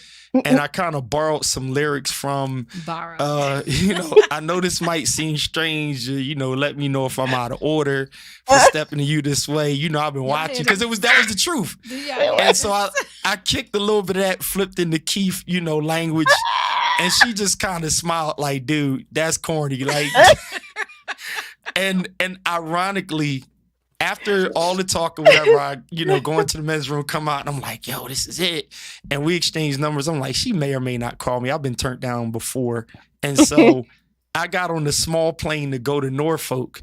S8: And I kind of borrowed some lyrics from, I know this might seem strange, let me know if I'm out of order for stepping to you this way. I've been watching because that was the truth. And so I kicked a little bit of that, flipped into Keith, language. And she just kind of smiled like, dude, that's corny. Like, and ironically, after all the talk or whatever, I, go into the men's room, come out, and I'm like, yo, this is it. And we exchange numbers. I'm like, she may or may not call me. I've been turned down before. And so I got on the small plane to go to Norfolk.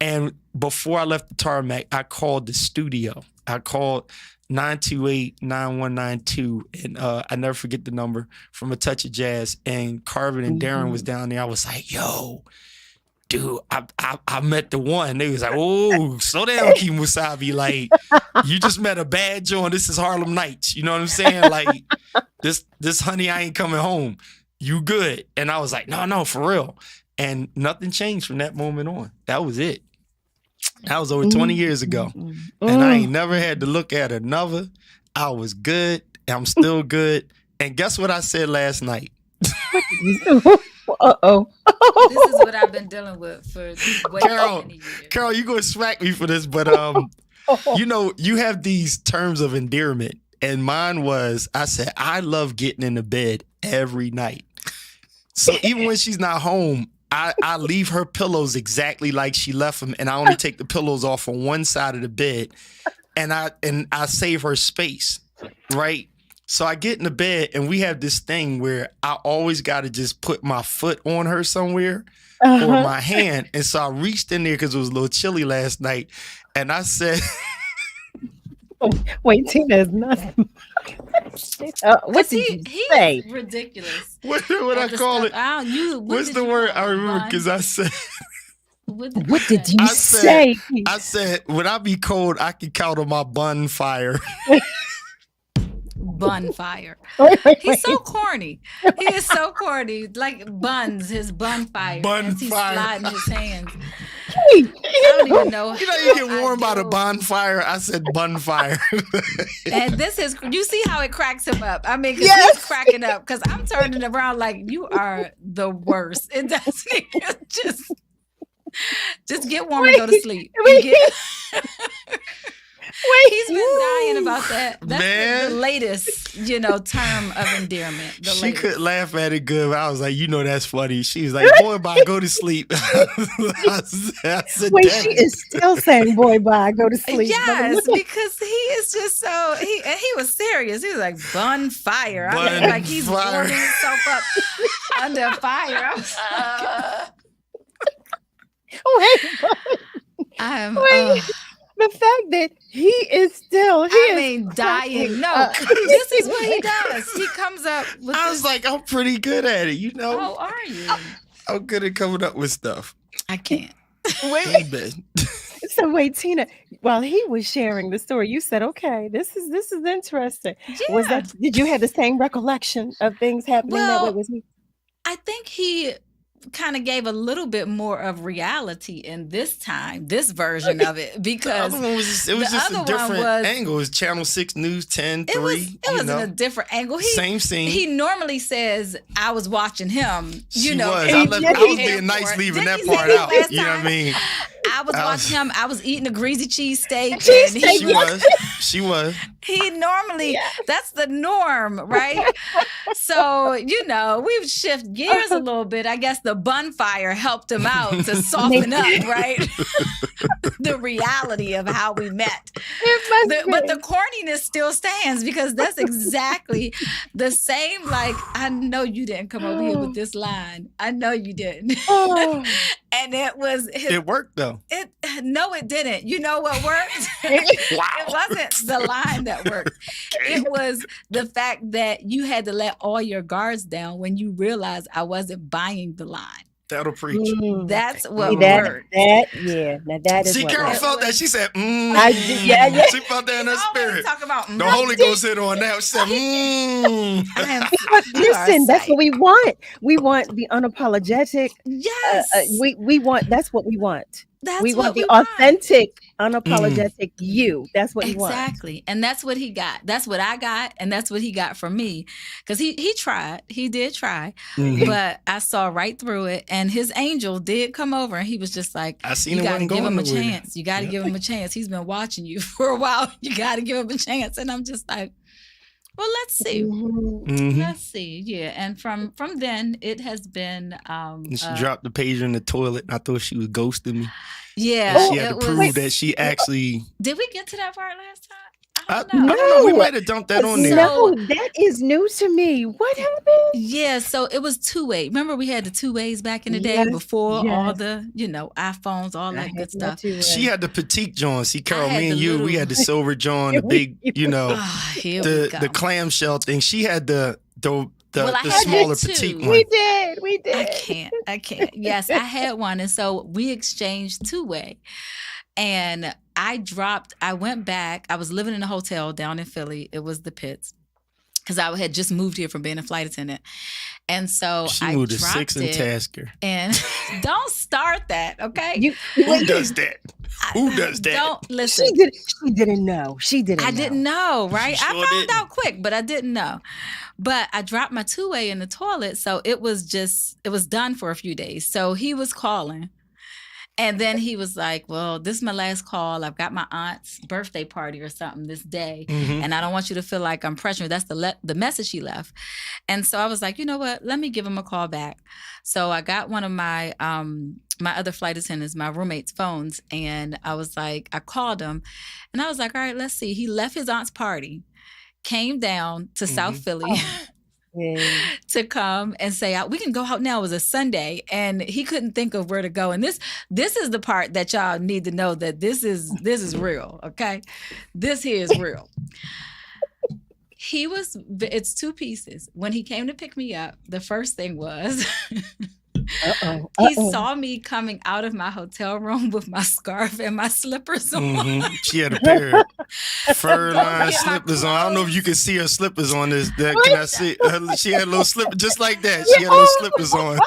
S8: And before I left the tarmac, I called the studio. I called 928-9192. And I never forget the number, from A Touch of Jazz. And Carvin and Darren was down there. I was like, yo, dude, I met the one. They was like, oh, slow down, Keith Musavi. Like, you just met a bad joint. This is Harlem Nights. You know what I'm saying? Like, this honey, I ain't coming home. You good? And I was like, no, for real. And nothing changed from that moment on. That was it. That was over 20 years ago. And I ain't never had to look at another. I was good. I'm still good. And guess what I said last night?
S9: Uh-oh.
S7: This is what I've been dealing with for way too many years.
S8: Carol, you're going to smack me for this, but you have these terms of endearment. And mine was, I said, I love getting into bed every night. So even when she's not home, I leave her pillows exactly like she left them, and I only take the pillows off on one side of the bed. and I save her space, right? So I get in the bed and we have this thing where I always got to just put my foot on her somewhere or my hand. And so I reached in there because it was a little chilly last night. And I said,
S9: wait, Tina is nothing. What did you say?
S7: He's ridiculous.
S8: What I call it? What's the word? I remember because I said,
S9: what did you say?
S8: I said, when I be cold, I can count on my bun fire.
S7: Bun fire. He's so corny. He is so corny. Like buns, his bun fire. As he's sliding his hands. I don't even know.
S8: You know, you get warmed by the bonfire. I said bun fire.
S7: And this is, you see how it cracks him up. I mean, because he's cracking up. Because I'm turning around like, you are the worst. It doesn't just get warm and go to sleep. He's been dying about that. That's the latest, term of endearment.
S8: She could laugh at it good, but I was like, that's funny. She was like, boy, bye, go to sleep. I said,
S9: wait, she is still saying, boy, bye, go to sleep.
S7: Yes, because he is just so, he was serious. He was like, bun fire. I mean, like he's warming himself up under fire. I was
S9: like, the fact that he is still
S7: dying. No, this is what he does. He comes up with
S8: I was like, I'm pretty good at it,
S7: How are you?
S8: I'm good at coming up with stuff.
S7: I can't.
S9: So wait, Tina, while he was sharing the story, you said, okay, this is interesting. Yeah. Did you have the same recollection of things happening that way with me?
S7: I think he kind of gave a little bit more of reality in this version of it, because
S8: the other one was just a different angle. It was Channel 6 News 10, 3.
S7: It was in a different angle.
S8: Same scene.
S7: He normally says, I was watching him.
S8: I was being nice leaving that part out. You know what I mean?
S7: I was watching him. I was eating a greasy cheesesteak.
S8: She was.
S7: He normally, that's the norm, right? So, we've shifted gears a little bit. I guess the bun fire helped him out to soften up, right? The reality of how we met. But the corniness still stands, because that's exactly the same. Like, I know you didn't come over here with this line. I know you didn't. And it was...
S8: It worked, though.
S7: No, it didn't. You know what worked? It wasn't the line that worked. It was the fact that you had to let all your guards down when you realized I wasn't buying the line.
S8: That'll preach.
S7: That's what worked.
S9: Now that is
S8: See,
S9: what
S8: Carol
S9: worked.
S8: felt that. She said, She felt that in her spirit.
S7: Talk about
S8: the Holy Ghost hit on that. She said,
S9: Listen, that's what we want. We want the unapologetic.
S7: Yes.
S9: We want, that's what we want.
S7: We
S9: want the authentic, unapologetic you. That's what we want.
S7: Exactly. And that's what he got. That's what I got. And that's what he got from me. Because he tried. He did try. But I saw right through it. And his angel did come over and he was just like, you got to give him a chance. You got to give him a chance. He's been watching you for a while. You got to give him a chance. And I'm just like, well, let's see. Let's see. Yeah. And from then, it has been...
S8: she dropped the pager in the toilet. I thought she was ghosting me.
S7: Yeah.
S8: And she had to prove that she actually...
S7: Did we get to that part last time?
S8: I don't know. We might have dumped that on there.
S9: No, that is new to me. What happened?
S7: Yeah, so it was two-way. Remember we had the two-ways back in the day before all the, iPhones, all that good stuff.
S8: She had the petite John. See, Carol, me and you, we had the silver John, the big, the clamshell thing. She had the smaller petite one.
S9: We did.
S7: I can't. Yes, I had one. And so we exchanged two-way. And I went back. I was living in a hotel down in Philly. It was the Pits. Because I had just moved here from being a flight attendant. And so
S8: she moved to 6 in Tasker.
S7: And don't start that, okay?
S8: Who does that? Who does that?
S7: Don't listen.
S9: She didn't know. I
S7: didn't know, right? I found out quick, but I didn't know. But I dropped my two-way in the toilet. So it was done for a few days. So he was calling. And then he was like, well, this is my last call. I've got my aunt's birthday party or something this day. And I don't want you to feel like I'm pressuring you. That's the message he left. And so I was like, you know what? Let me give him a call back. So I got one of my my other flight attendants, my roommate's phones. And I was like, I called him and I was like, all right, let's see. He left his aunt's party, came down to South Philly. To come and say, we can go out now. It was a Sunday and he couldn't think of where to go. And this is the part that y'all need to know, that this is real. Okay. This here is real. It's two pieces. When he came to pick me up, the first thing was, he saw me coming out of my hotel room with my scarf and my slippers on.
S8: She had a pair of fur-lined slippers on. I don't know if you can see her slippers on this. Can I see? She had a little slipper just like that. She had little slippers on.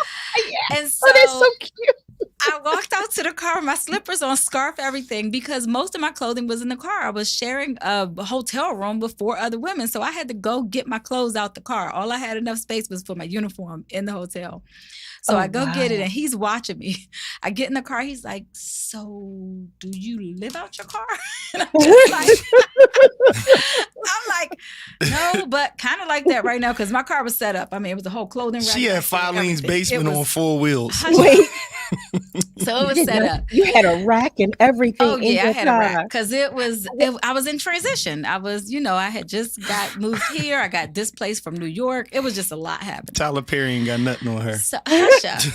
S7: And so,
S9: that's so cute.
S7: I walked out to the car with my slippers on, scarf, everything, because most of my clothing was in the car. I was sharing a hotel room with 4 other women, so I had to go get my clothes out the car. All I had enough space was for my uniform in the hotel. So I go get it, and he's watching me. I get in the car. He's like, so do you live out your car? And I'm just like, no, but kind of like that right now, because my car was set up. I mean, it was a whole clothing rack.
S8: She had Filene's basement on 4 wheels.
S9: Wait.
S7: So it was set up.
S9: You had a rack and everything.
S7: Oh yeah, I had
S9: car.
S7: a rack because I was in transition. I was, I had just got moved here. I got displaced from New York. It was just a lot happening.
S8: Tyler Perry ain't got nothing on her.
S7: So Asha,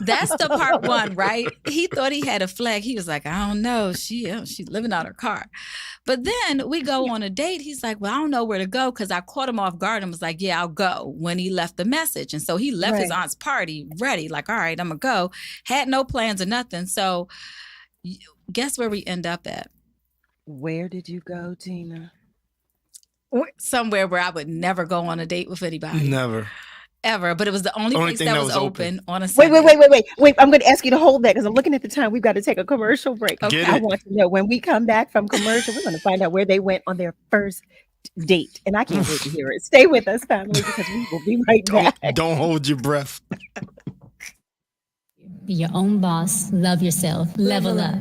S7: that's the part one, right? He thought he had a flag. He was like, I don't know. She's living out her car. But then we go on a date. He's like, well, I don't know where to go, because I caught him off guard and was like, yeah, I'll go, when he left the message. And so he left his aunt's party ready, like, all right, I'm going to go. Had no plans or nothing. So guess where we end up at?
S9: Where did you go, Tina?
S7: Somewhere where I would never go on a date with anybody.
S8: Never.
S7: Ever. But it was the only place that was open on a
S9: Sunday.
S7: Wait.
S9: I'm going to ask you to hold that, because I'm looking at the time. We've got to take a commercial break.
S7: Okay.
S9: I want to know, when we come back from commercial, we're going to find out where they went on their first date. And I can't wait to hear it. Stay with us, family, because we will be right back.
S8: Don't hold your breath.
S11: Be your own boss. Love yourself. Level up.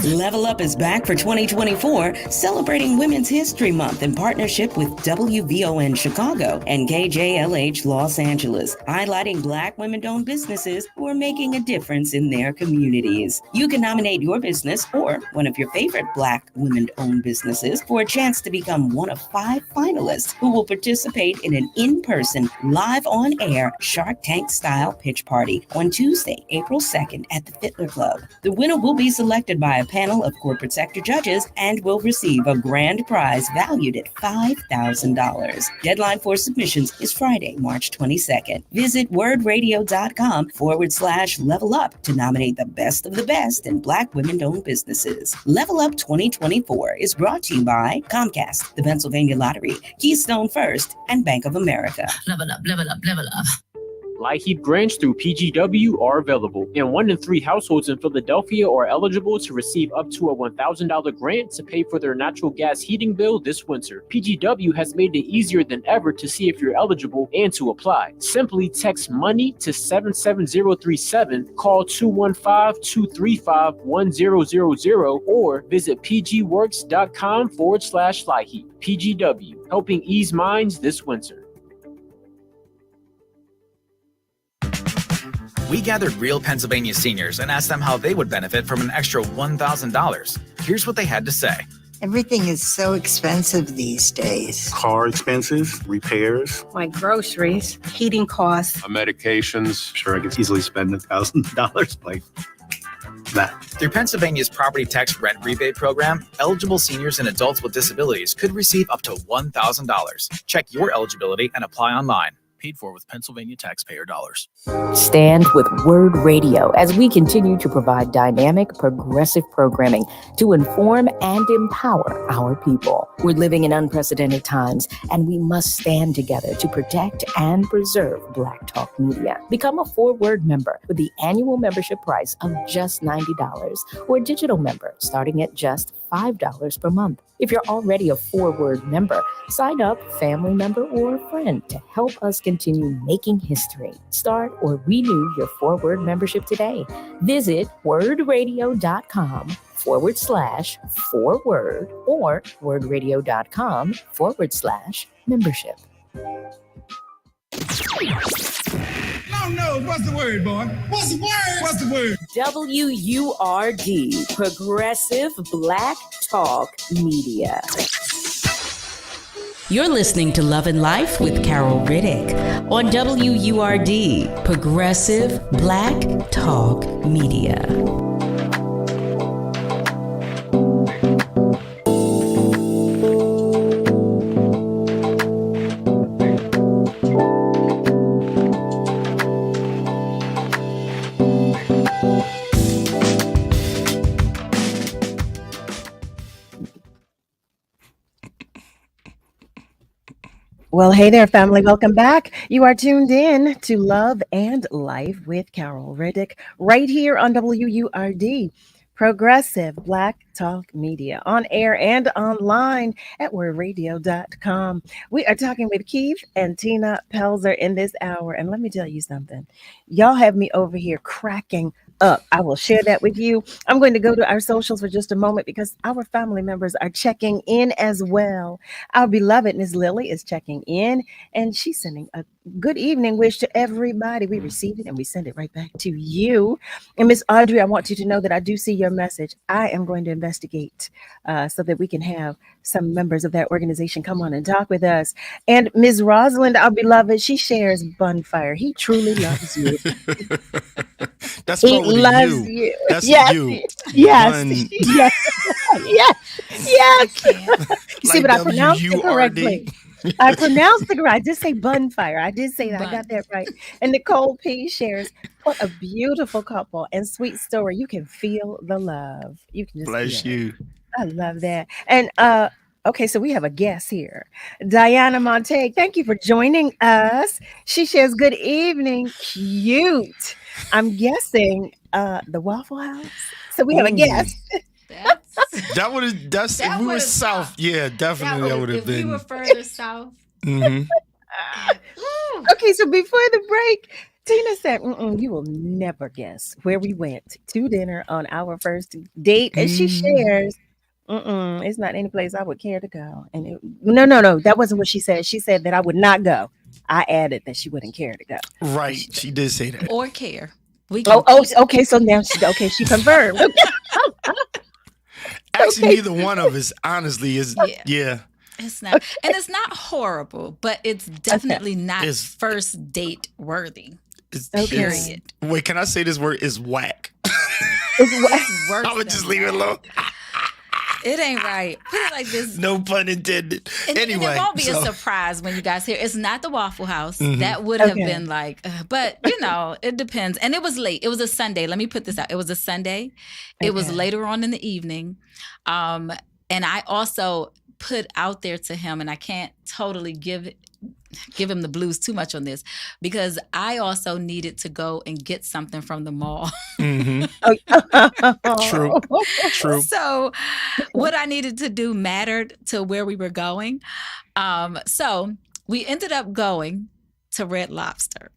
S3: Level Up is back for 2024, celebrating Women's History Month in partnership with WVON Chicago and KJLH Los Angeles, highlighting Black women-owned businesses who are making a difference in their communities. You can nominate your business or one of your favorite Black women-owned businesses for a chance to become one of 5 finalists who will participate in an in-person, live-on-air Shark Tank-style pitch party on Tuesday, April 2nd at the Fittler Club. The winner will be selected by a panel of corporate sector judges and will receive a grand prize valued at $5,000. Deadline for submissions is Friday, March 22nd. Visit wordradio.com/level up to nominate the best of the best in Black women-owned businesses. Level Up 2024 is brought to you by Comcast, the Pennsylvania Lottery, Keystone First, and Bank of America.
S11: Level up, level up, level up.
S12: LIHEAP grants through PGW are available, and 1 in 3 households in Philadelphia are eligible to receive up to a $1,000 grant to pay for their natural gas heating bill this winter. PGW has made it easier than ever to see if you're eligible and to apply. Simply text MONEY to 77037, call 215-235-1000, or visit pgworks.com/LIHEAP. PGW, helping ease minds this winter.
S13: We gathered real Pennsylvania seniors and asked them how they would benefit from an extra $1,000. Here's what they had to say.
S14: Everything is so expensive these days.
S15: Car expenses, repairs.
S9: My groceries, heating costs.
S15: Medications. Sure, I could easily spend $1,000 like that.
S13: Through Pennsylvania's property tax rent rebate program, eligible seniors and adults with disabilities could receive up to $1,000. Check your eligibility and apply online. Paid for with Pennsylvania taxpayer dollars.
S5: Stand with Word Radio as we continue to provide dynamic, progressive programming to inform and empower our people. We're living in unprecedented times, and we must stand together to protect and preserve Black Talk Media. Become a 4-Word member with the annual membership price of just $90, or a digital member starting at just
S10: $5 per month. If you're already a Forward member, sign up, family member, or friend to help us continue making history. Start or renew your Forward membership today. Visit wordradio.com/forward or wordradio.com/membership.
S16: Long nose, what's the word, boy? What's the word? What's the word?
S10: WURD, Progressive Black Talk Media.
S5: You're listening to Love and Life with Carol Riddick on WURD, Progressive Black Talk Media.
S9: Well, hey there, family. Welcome back. You are tuned in to Love and Life with Carol Riddick right here on WURD, Progressive Black Talk Media, on air and online at wordradio.com. We are talking with Keith and Tina Pelzer in this hour. And let me tell you something. Y'all have me over here cracking up. I will share that with you. I'm going to go to our socials for just a moment because our family members are checking in as well. Our beloved Miss Lily is checking in and she's sending a good evening wish to everybody. We receive it and we send it right back to you. And Miss Audrey, I want you to know that I do see your message. I am going to investigate so that we can have some members of that organization come on and talk with us. And Ms. Rosalind, our beloved, she shares Bunfire. He truly loves you.
S8: That's
S9: He
S8: probably
S9: loves
S8: you.
S9: you.
S8: That's
S9: Yes,
S8: you.
S9: yes,
S8: Bun.
S9: yes, yes, yes. You see,
S8: Like
S9: but I pronounced it
S8: WURD.
S9: correctly. I pronounced it right. I did say Bunfire. I did say that. I got that right. And Nicole P shares, what a beautiful couple and sweet story. You can feel the love. You can just
S8: Bless
S9: feel it.
S8: you.
S9: I love that. And okay, so we have a guest here. Diana Montague, thank you for joining us. She shares good evening. Cute. I'm guessing the Waffle House. So we have a
S8: Ooh.
S9: guest.
S8: That would have. That's if we were south. Yeah, definitely that would have
S7: If
S8: been.
S7: we were further south.
S8: Mhm.
S9: Okay, so before the break, Tina said, you will never guess where we went to dinner on our first date. And she shares, it's not any place I would care to go. And no, that wasn't what she said. She said that I would not go. I added that she wouldn't care to go.
S8: Right, she did say that.
S7: Or care.
S9: Okay, so now she confirmed.
S8: Actually, neither one of us, honestly, is. Yeah.
S7: It's not, and it's not horrible, but it's definitely not first date worthy. Period.
S8: Wait, can I say this word is whack?
S7: It's worse.
S8: I would just leave it alone.
S7: It ain't right. Put it like this.
S8: No pun intended.
S7: And
S8: anyway,
S7: it won't be a surprise when you guys hear. It's not the Waffle House. That would have been like, but it depends. And it was late. It was a Sunday. Let me put this out. It was a Sunday. It was later on in the evening. And I also put out there to him, and I can't totally give him the blues too much on this, because I also needed to go and get something from the mall.
S8: True.
S7: So what I needed to do mattered to where we were going. So we ended up going to Red Lobster.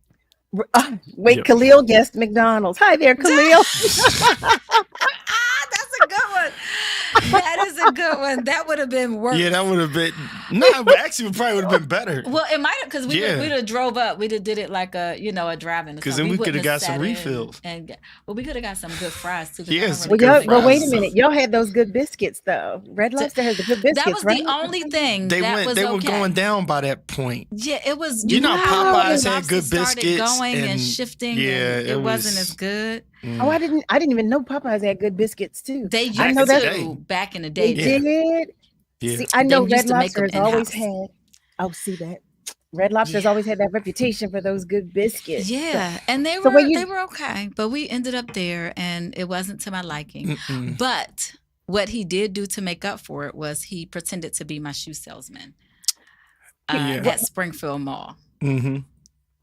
S9: Wait, Khalil guessed McDonald's. Hi there, Khalil.
S7: That's a good one. That is a good one. That would have been worse.
S8: Yeah, that would have been. No, but actually, it probably would have been better.
S7: Well, it might have, because we'd have drove up. We'd have did it like a driving.
S8: Because then we could have got some refills.
S7: We could have got some good fries too.
S9: Yes. Well, wait a minute. Y'all had those good biscuits though. Red Lobster has the good biscuits.
S7: That was the only thing.
S8: They were going down by that point.
S7: Yeah, it was.
S8: Popeyes had good biscuits.
S7: Going and shifting.
S8: Yeah,
S7: and it wasn't as good.
S9: Oh, I didn't even know Popeyes had good biscuits too.
S7: They used to back in the day.
S9: They did.
S8: Yeah.
S9: See, I know Red Lobster has always had. Oh, see that. Red Lobster has always had that reputation for those good biscuits.
S7: Yeah, and they were okay, but we ended up there, and it wasn't to my liking. But what he did do to make up for it was he pretended to be my shoe salesman at Springfield Mall.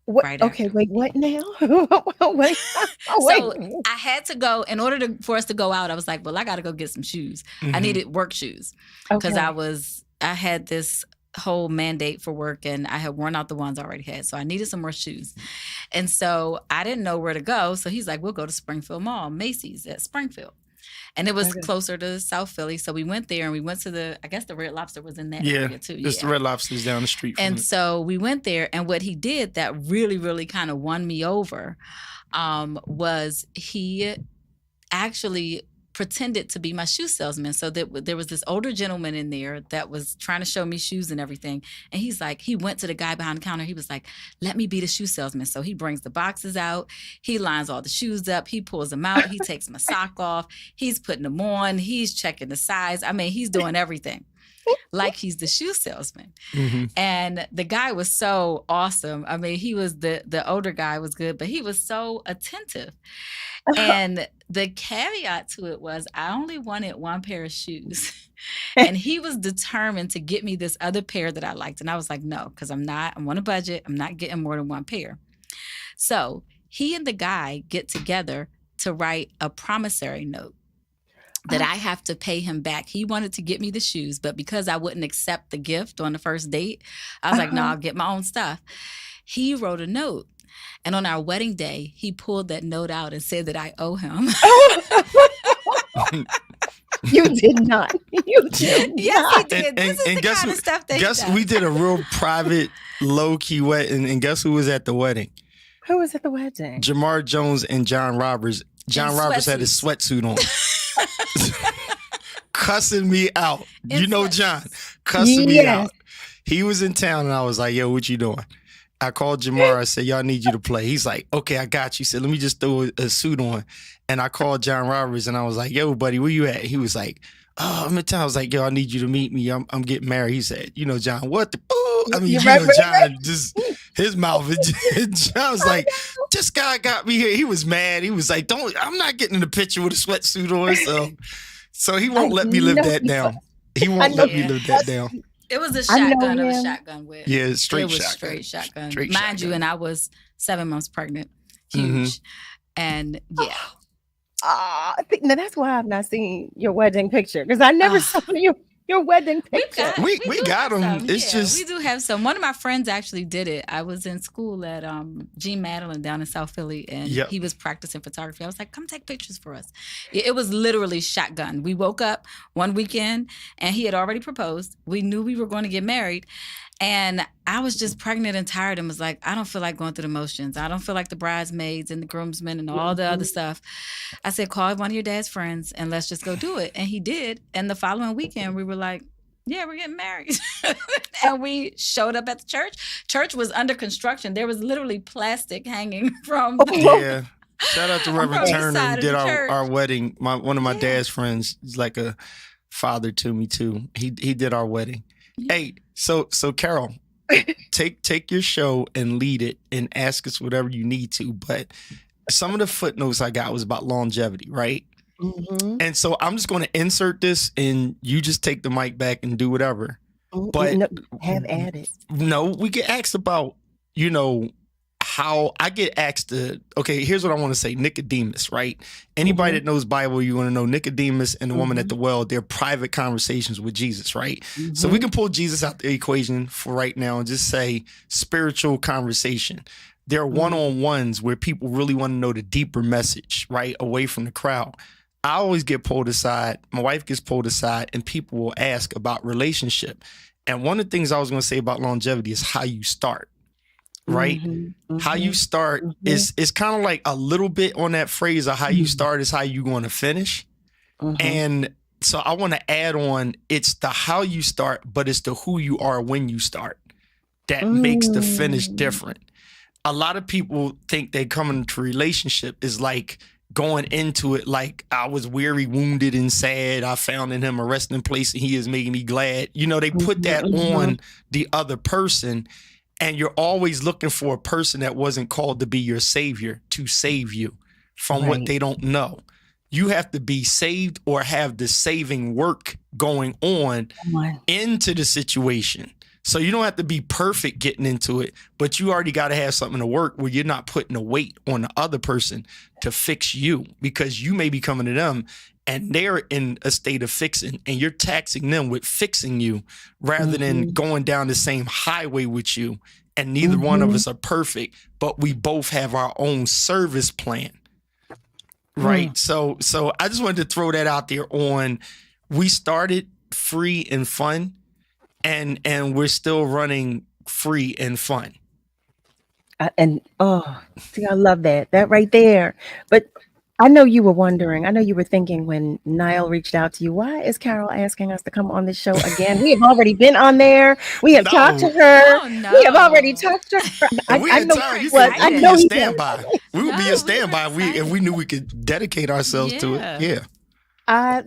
S9: What?
S7: right
S9: Okay,
S7: after.
S9: wait, what now? Wait,
S7: So
S9: wait.
S7: I had to go in order for us to go out. I was like, well, I got to go get some shoes. I
S8: Mhm.
S7: needed work shoes because
S9: Okay.
S7: I had this whole mandate for work and I had worn out the ones I already had. So I needed some more shoes. And so I didn't know where to go. So he's like, we'll go to Springfield Mall, Macy's at Springfield. And it was
S9: Okay.
S7: closer to South Philly. So we went there and we went to I guess the Red Lobster was in that
S8: Yeah,
S7: area too.
S8: it's the Red Lobster's down the street from
S7: And
S8: it.
S7: so we went there, and what he did that really, really kind of won me over was he actually pretended to be my shoe salesman. So that there was this older gentleman in there that was trying to show me shoes and everything. And he's like, he went to the guy behind the counter. He was like, let me be the shoe salesman. So he brings the boxes out. He lines all the shoes up. He pulls them out. He takes my sock off. He's putting them on. He's checking the size. I mean, he's doing everything like he's the shoe salesman.
S8: Mhm.
S7: And the guy was so awesome. I mean, he was the older guy was good, but he was so attentive. And the caveat to it was I only wanted one pair of shoes. And he was determined to get me this other pair that I liked. And I was like, no, because I'm on a budget. I'm not getting more than one pair. So he and the guy get together to write a promissory note that I have to pay him back. He wanted to get me the shoes, but because I wouldn't accept the gift on the first date, I was like, no, I'll get my own stuff. He wrote a note. And on our wedding day, he pulled that note out and said that I owe him.
S9: You did not. You did
S7: Yes,
S9: not.
S7: he did. This is the kind of stuff that he
S8: guess
S7: does.
S8: we did a real private, low-key wedding, and guess who was at the wedding?
S9: Who was at the wedding?
S8: Jamar Jones and John Roberts. John Roberts had his sweatsuit on. Cussing me out. You know John. Cussing me out. He was in town, and I was like, yo, what you doing? I called Jamar. I said, y'all need you to play. He's like, okay, I got you. He said, let me just throw a suit on. And I called John Roberts, and I was like, yo, buddy, where you at? He was like, oh, I'm in town. I was like, yo, I need you to meet me. I'm getting married. He said, you know, John, what the? Oh, I mean, you know, John, just his mouth. John was like, this guy got me here. He was mad. He was like, I'm not getting in the picture with a sweatsuit on. So he won't let me live that down. He won't let me live that down.
S7: It was a shotgun of a shotgun wedding.
S8: Yeah, straight
S7: It was
S8: shotgun.
S7: straight shotgun.
S8: Straight
S7: Mind you,
S8: shotgun.
S7: and I was 7 months pregnant. Huge. And yeah.
S9: Now that's why I've not seen your wedding picture because I never saw your wedding picture.
S8: We got them. It's just
S7: we do have some. One of my friends actually did it. I was in school at Jean Madeline down in South Philly, and
S8: Yep.
S7: he was practicing photography. I was like, come take pictures for us. It was literally shotgun. We woke up one weekend, and he had already proposed. We knew we were going to get married. And I was just pregnant and tired and was like, I don't feel like going through the motions. I don't feel like the bridesmaids and the groomsmen and all the other stuff. I said, call one of your dad's friends and let's just go do it. And he did. And the following weekend, we were like, yeah, we're getting married. And we showed up at the church. Church was under construction. There was literally plastic hanging from the
S8: yeah. Shout out to
S7: On
S8: Reverend
S7: the
S8: Turner
S7: side
S8: who
S7: of
S8: did
S7: the
S8: our
S7: church.
S8: wedding. One of my dad's friends is like a father to me too. He did our wedding. Hey, so Carol, take your show and lead it and ask us whatever you need to. But some of the footnotes I got was about longevity, right?
S9: Mm-hmm.
S8: And so I'm just going to insert this and you just take the mic back and do whatever. But
S9: No, have at it.
S8: no, we get asked about, how I get asked okay, here's what I want to say. Nicodemus, right? Anybody that knows Bible, you want to know Nicodemus and the woman at the well, they're private conversations with Jesus, right? So we can pull Jesus out the equation for right now and just say spiritual conversation. There are one-on-ones where people really want to know the deeper message, right? Away from the crowd. I always get pulled aside. My wife gets pulled aside and people will ask about relationship. And one of the things I was going to say about longevity is how you start. Right? How you start is kind of like a little bit on that phrase of how you start is how you going to finish. And so I want to add on, it's the how you start, but it's the who you are when you start that makes the finish different. A lot of people think they come into a relationship is like going into it like I was weary, wounded, and sad. I found in him a resting place and he is making me glad. They put that on the other person. And you're always looking for a person that wasn't called to be your savior to save you from what they don't know. You have to be saved or have the saving work going on into the situation. So you don't have to be perfect getting into it, but you already got to have something to work where you're not putting the weight on the other person to fix you, because you may be coming to them and they're in a state of fixing and you're taxing them with fixing you rather than going down the same highway with you. And neither one of us are perfect, but we both have our own service plan. Right. So I just wanted to throw that out there on, we started free and fun and we're still running free and fun.
S9: See, I love that right there. But I know you were wondering, I know you were thinking when Niall reached out to you, why is Carol asking us to come on this show again? We have already been on there. We have talked to her.
S7: Oh, no.
S9: We have already talked to her. I know
S8: time,
S9: he was. I know he
S8: standby. We would be a standby if we knew we could dedicate ourselves to it. Yeah.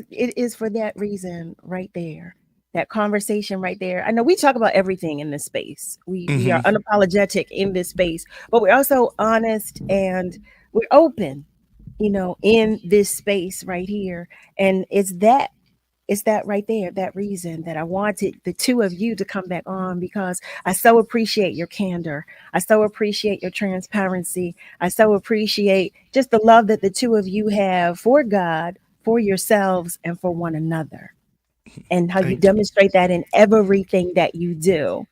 S9: It is for that reason right there. That conversation right there. I know we talk about everything in this space. We are unapologetic in this space, but we're also honest and we're open, in this space right here. And it's that right there, that reason that I wanted the two of you to come back on, because I so appreciate your candor. I so appreciate your transparency. I so appreciate just the love that the two of you have for God, for yourselves, and for one another. And how you demonstrate that in everything that you do.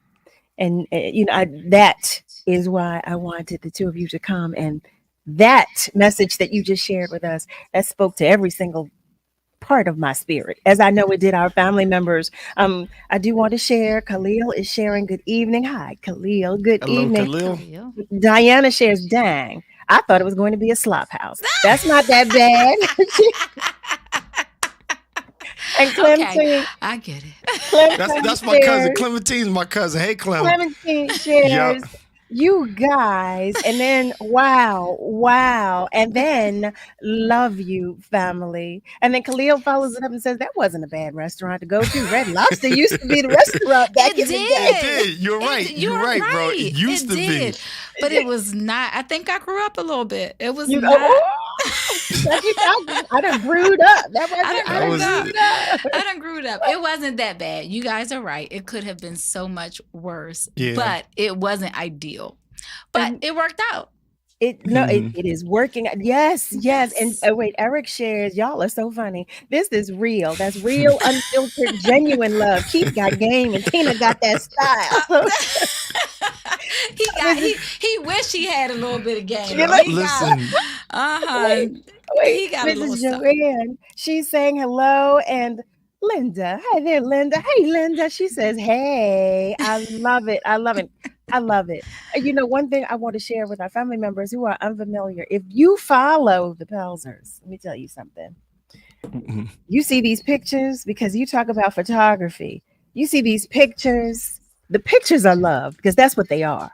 S9: And, that is why I wanted the two of you to come. And that message that you just shared with us, that spoke to every single part of my spirit, as I know it did our family members. I do want to share, Khalil is sharing good evening. Hi, Khalil. Good evening.
S8: Khalil.
S9: Diana shares, dang, I thought it was going to be a slop house. That's not that bad. And Clementine,
S7: I get it.
S8: That's my cousin. Clementine's my cousin. Hey,
S9: Clementine shares, you guys, and then wow, and then love you, family. And then Khalil follows it up and says, that wasn't a bad restaurant to go to. Red Lobster used to be the restaurant back in the day.
S8: It did. You're right, bro. It used to be.
S7: But it was not. I think I grew up a little bit. It was
S9: not. I done brewed up. I done
S7: brewed up. It wasn't that bad. You guys are right. It could have been so much worse.
S8: Yeah.
S7: But it wasn't ideal. But it worked out.
S9: It is working. Yes. And wait, Eric shares, y'all are so funny. This is real. That's real, unfiltered, genuine love. Keith got game and Tina got that style.
S7: He wished he had a little bit of game.
S8: Listen.
S9: Wait,
S7: he got a little
S9: Joanne, she's saying hello, and Linda. Hi there, Linda. Hey, Linda. She says, hey, I love it. One thing I want to share with our family members who are unfamiliar, if you follow the Pelzers, let me tell you something. You see these pictures because you talk about photography. You see these pictures. The pictures are love, because that's what they are.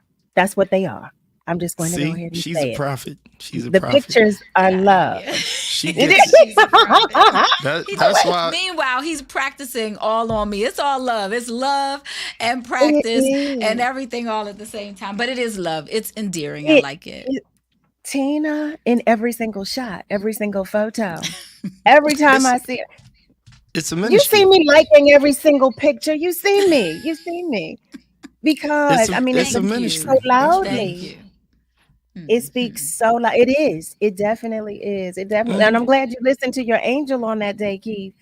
S9: I'm just going to go ahead and
S8: she's
S9: say
S8: a prophet. She's a
S9: the
S8: prophet.
S9: pictures are love.
S8: She gets it. That's why.
S7: Meanwhile, he's practicing all on me. It's all love. It's love and practice and everything all at the same time. But it is love. It's endearing. I like it.
S9: Tina, in every single shot, every single photo, every time I see it.
S8: It's a ministry.
S9: You see me liking every single picture. You see me. Because it speaks so loudly. It speaks so loud. It is. It definitely is. And I'm glad you listened to your angel on that day, Keith.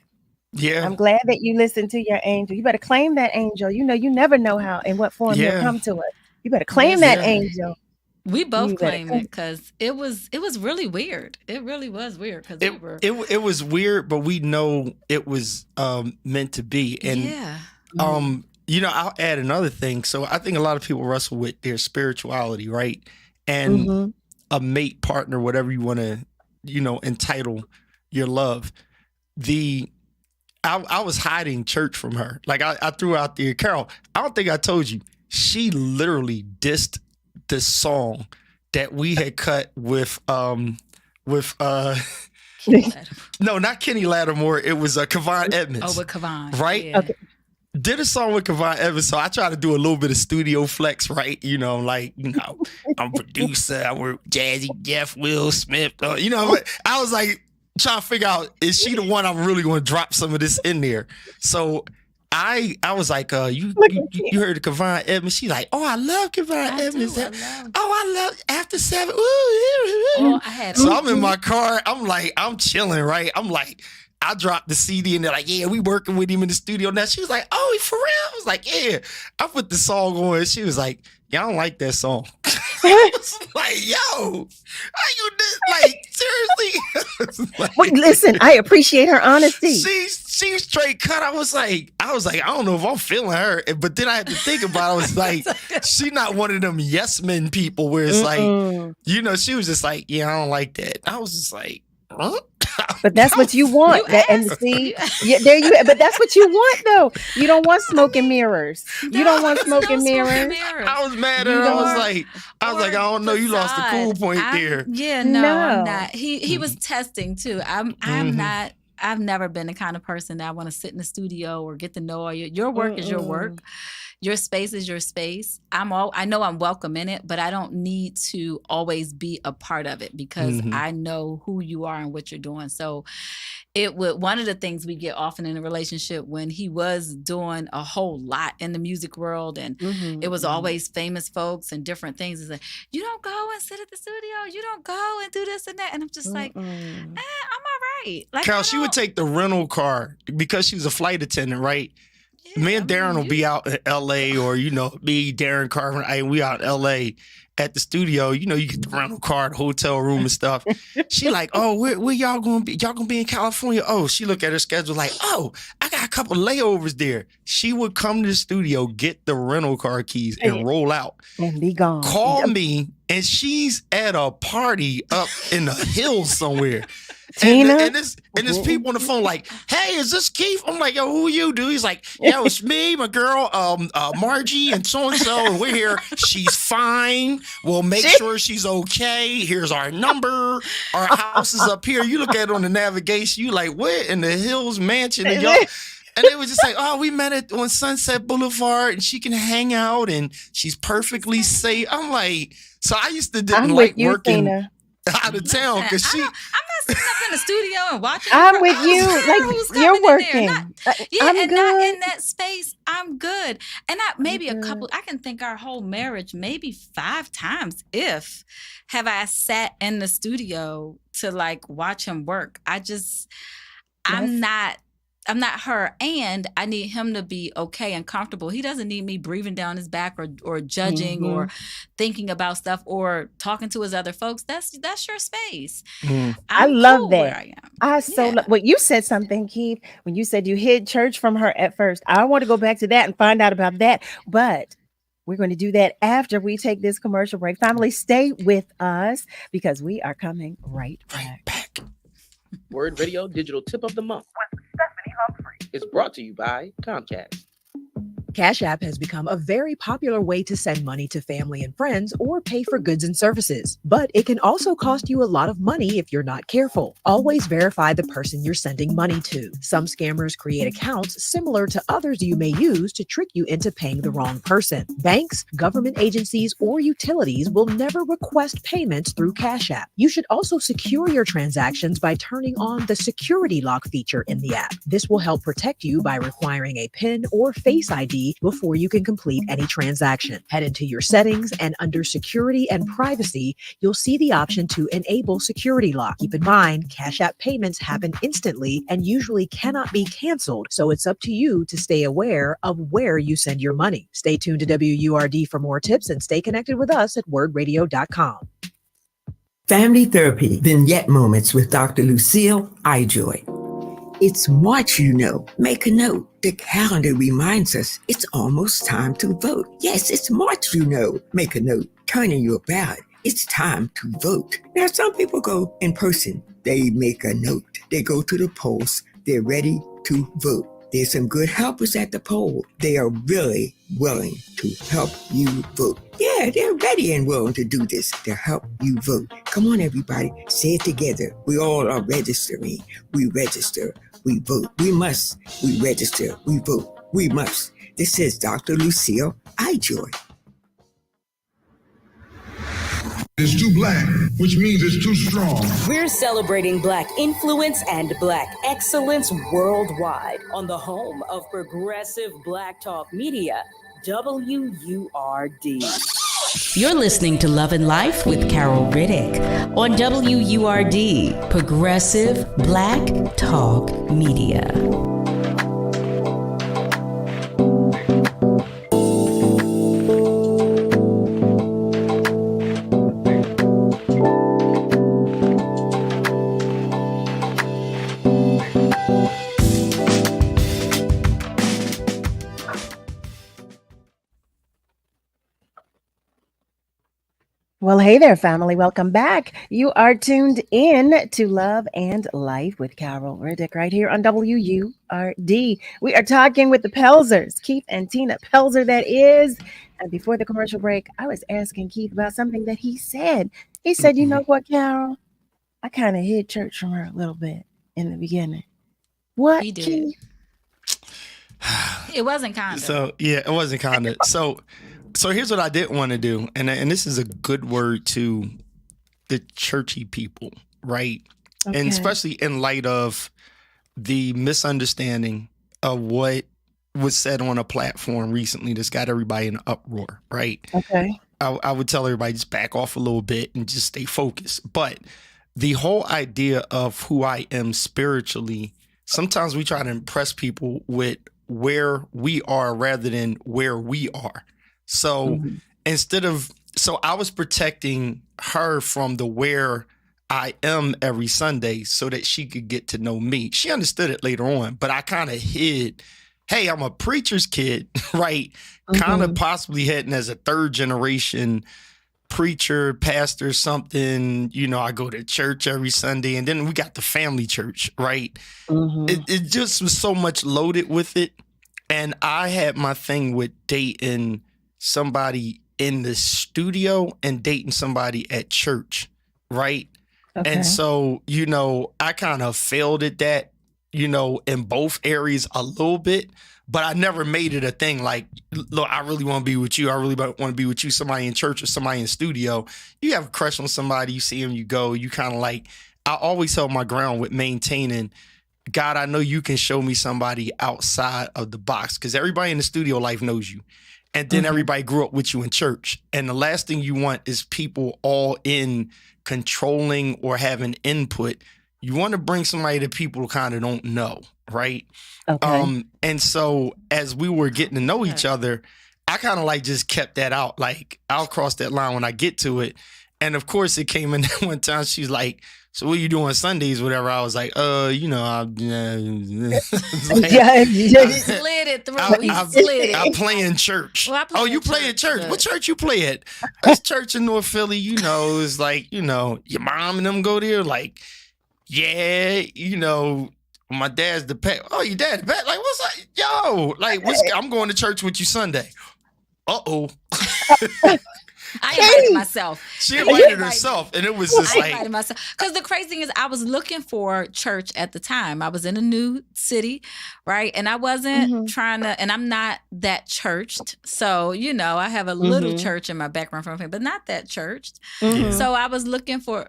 S8: Yeah.
S9: I'm glad that you listened to your angel. You better claim that angel. You never know how, in what form he'll come to us. You better claim that angel.
S7: We both claim it, because it was really weird. It really was weird, because
S8: it was weird, but we know it was meant to be. And I'll add another thing. So I think a lot of people wrestle with their spirituality, right? And a mate, partner, whatever you want to, entitle your love. I was hiding church from her. Like I threw out there, Carol, I don't think I told you, she literally dissed the song that we had cut with no, not Kenny Lattimore. It was Kavon Edmonds.
S7: Oh, with Kavon.
S8: Right?
S7: Yeah.
S9: Okay.
S8: Did a song with Kavon Edmonds, so I try to do a little bit of studio flex, right? I'm a producer, I work Jazzy, Jeff, Will Smith. I was like trying to figure out, is she the one I'm really going to drop some of this in there? So I was like, you heard of Kevon Edmonds? She's like, oh, I love Kevon Edmonds. I love After 7. Ooh. So I'm in my car. I'm like, I'm chilling, right? I'm like, I dropped the CD and they're like, yeah, we working with him in the studio now. She was like, oh, he for real? I was like, yeah. I put the song on. She was like, yeah, I don't like that song. I was like, yo, how you did? Like, seriously? Like,
S9: Wait, listen, I appreciate her honesty.
S8: She straight cut. I was like, I don't know if I'm feeling her. But then I had to think about it. I was like, she not one of them yes men people where it's like, you know, she was just like, yeah, I don't like that. I was just like, huh?
S9: But that's what you want. And see, there you. But that's what you want, though. You don't want smoke and mirrors. You don't want smoke and mirrors.
S8: I was mad at her. I was like, I don't know. You lost the cool point there.
S7: Yeah, no, I'm not. He was testing too. I'm not. I've never been the kind of person that I want to sit in the studio or get to know all your work is your work. Your space is your space. I know I'm welcome in it, but I don't need to always be a part of it because I know who you are and what you're doing. So one of the things we get often in a relationship when he was doing a whole lot in the music world and it was always famous folks and different things is like, you don't go and sit at the studio. You don't go and do this and that. And I'm just like, I'm all right. Like,
S8: Carol, she would take the rental car because she was a flight attendant, right? Me and Darren will be out in L.A. or, you know, me, Darren, Carver, we out in L.A. at the studio. You know, you get the rental car, the hotel room and stuff. She like, oh, where y'all going to be? Y'all going to be in California? Oh, she look at her schedule like, oh, I got a couple layovers there. She would come to the studio, get the rental car keys and roll out.
S9: And be gone.
S8: Call me, and she's at a party up in the hills somewhere.
S9: Tina?
S8: And there's people on the phone like, hey, is this Keith? I'm like, yo, who are you, dude? He's like, yo, it's me, my girl, Margie, and so-and-so, and we're here. She's fine. We'll make sure she's okay. Here's our number. Our house is up here. You look at it on the navigation, you like, where in the hills mansion? And y'all... And it was just like, oh, we met on Sunset Boulevard and she can hang out and she's perfectly safe. I'm like, so I used to didn't like working
S9: Tina.
S8: out of town because
S7: I'm not sitting up in the studio and watching.
S9: I'm with you. Like, you're working.
S7: I'm
S9: good.
S7: not in that space. I'm good. And maybe a couple, I can think our whole marriage, maybe 5 times have I sat in the studio to like watch him work. I'm not her, and I need him to be okay and comfortable. He doesn't need me breathing down his back or judging or thinking about stuff or talking to his other folks. That's your space.
S9: I love
S7: cool
S9: that.
S7: Where I am.
S9: Well, you said something, Keith, when you said you hid church from her at first. I want to go back to that and find out about that, but we're going to do that after we take this commercial break. Family, stay with us because we are coming right back.
S17: Word Radio Digital Tip of the Month is brought to you by Comcast.
S18: Cash App has become a very popular way to send money to family and friends or pay for goods and services. But it can also cost you a lot of money if you're not careful. Always verify the person you're sending money to. Some scammers create accounts similar to others you may use to trick you into paying the wrong person. Banks, government agencies, or utilities will never request payments through Cash App. You should also secure your transactions by turning on the security lock feature in the app. This will help protect you by requiring a PIN or Face ID before you can complete any transaction. Head into your settings and under security and privacy, you'll see the option to enable security lock. Keep in mind, Cash App payments happen instantly and usually cannot be canceled, so it's up to you to stay aware of where you send your money. Stay tuned to WURD for more tips and stay connected with us at wordradio.com.
S19: Family Therapy Vignette Moments with Dr. Lucille Ijoy. It's March, you know. Make a note. The calendar reminds us it's almost time to vote. Yes, it's March, you know. Make a note. Turn in your ballot. It's time to vote. Now, some people go in person. They make a note. They go to the polls. They're ready to vote. There's some good helpers at the poll. They are really willing to help you vote. Yeah, they're ready and willing to do this to help you vote. Come on, everybody. Say it together. We all are registering. We register. We vote. We must. We register. We vote. We must. This is Dr. Lucille Ijoy.
S16: It's too black, which means it's too strong.
S20: We're celebrating Black influence and Black excellence worldwide on the home of progressive Black talk media, WURD.
S5: You're listening to Love and Life with Carol Riddick on WURD, Progressive Black Talk Media.
S9: Well, hey there, family. Welcome back. You are tuned in to Love and Life with Carol Riddick right here on WURD. We are talking with the Pelzers, Keith and Tina Pelzer, that is. And before the commercial break, I was asking Keith about something that he said. He said, you know what, Carol? I kind of hid church from her a little bit in the beginning. What,
S7: He did.
S9: Keith?
S7: It wasn't kind of.
S8: So, yeah, it wasn't kind of. So here's what I didn't want to do, and this is a good word to the churchy people, right?
S9: Okay.
S8: And especially in light of the misunderstanding of what was said on a platform recently that's got everybody in an uproar, right?
S9: Okay.
S8: I would tell everybody just back off a little bit and just stay focused. But the whole idea of who I am spiritually, sometimes we try to impress people with where we are rather than where we are. So so I was protecting her from the where I am every Sunday so that she could get to know me. She understood it later on, but I kind of hid, hey, I'm a preacher's kid, right? Kind of possibly heading as a third generation preacher, pastor, something, I go to church every Sunday, and then we got the family church, right? It just was so much loaded with it. And I had my thing with dating somebody in the studio and dating somebody at church, right?
S9: Okay.
S8: And so, I kind of failed at that, in both areas a little bit, but I never made it a thing like, look, I really want to be with you. I really want to be with you, somebody in church or somebody in studio. You have a crush on somebody, you see them, you go, you kind of like, I always held my ground with maintaining, God, I know you can show me somebody outside of the box, because everybody in the studio life knows you. And then everybody grew up with you in church. And the last thing you want is people all in controlling or having input. You want to bring somebody that people kind of don't know, right?
S9: Okay.
S8: And so as we were getting to know each other, I kind of like just kept that out. Like, I'll cross that line when I get to it. And of course it came in one time, she's like, so what you do on Sundays, whatever? I was like,
S7: Slid it through.
S8: I play in church.
S7: Well, I play
S8: you
S7: in
S8: play at church?
S7: but-
S8: What church you play at? It's church in North Philly, it's like, your mom and them go there. Like, yeah, my dad's the pet. Oh, your dad's the pet? Like, what's up? Yo, like, I'm going to church with you Sunday. Uh-oh.
S7: I invited myself.
S8: She invited herself, and it was just
S7: I
S8: like,
S7: invited myself. Because the crazy thing is, I was looking for church at the time. I was in a new city, right? And I wasn't trying to, and I'm not that churched. So, I have a little church in my background from but not that churched. So I was looking for,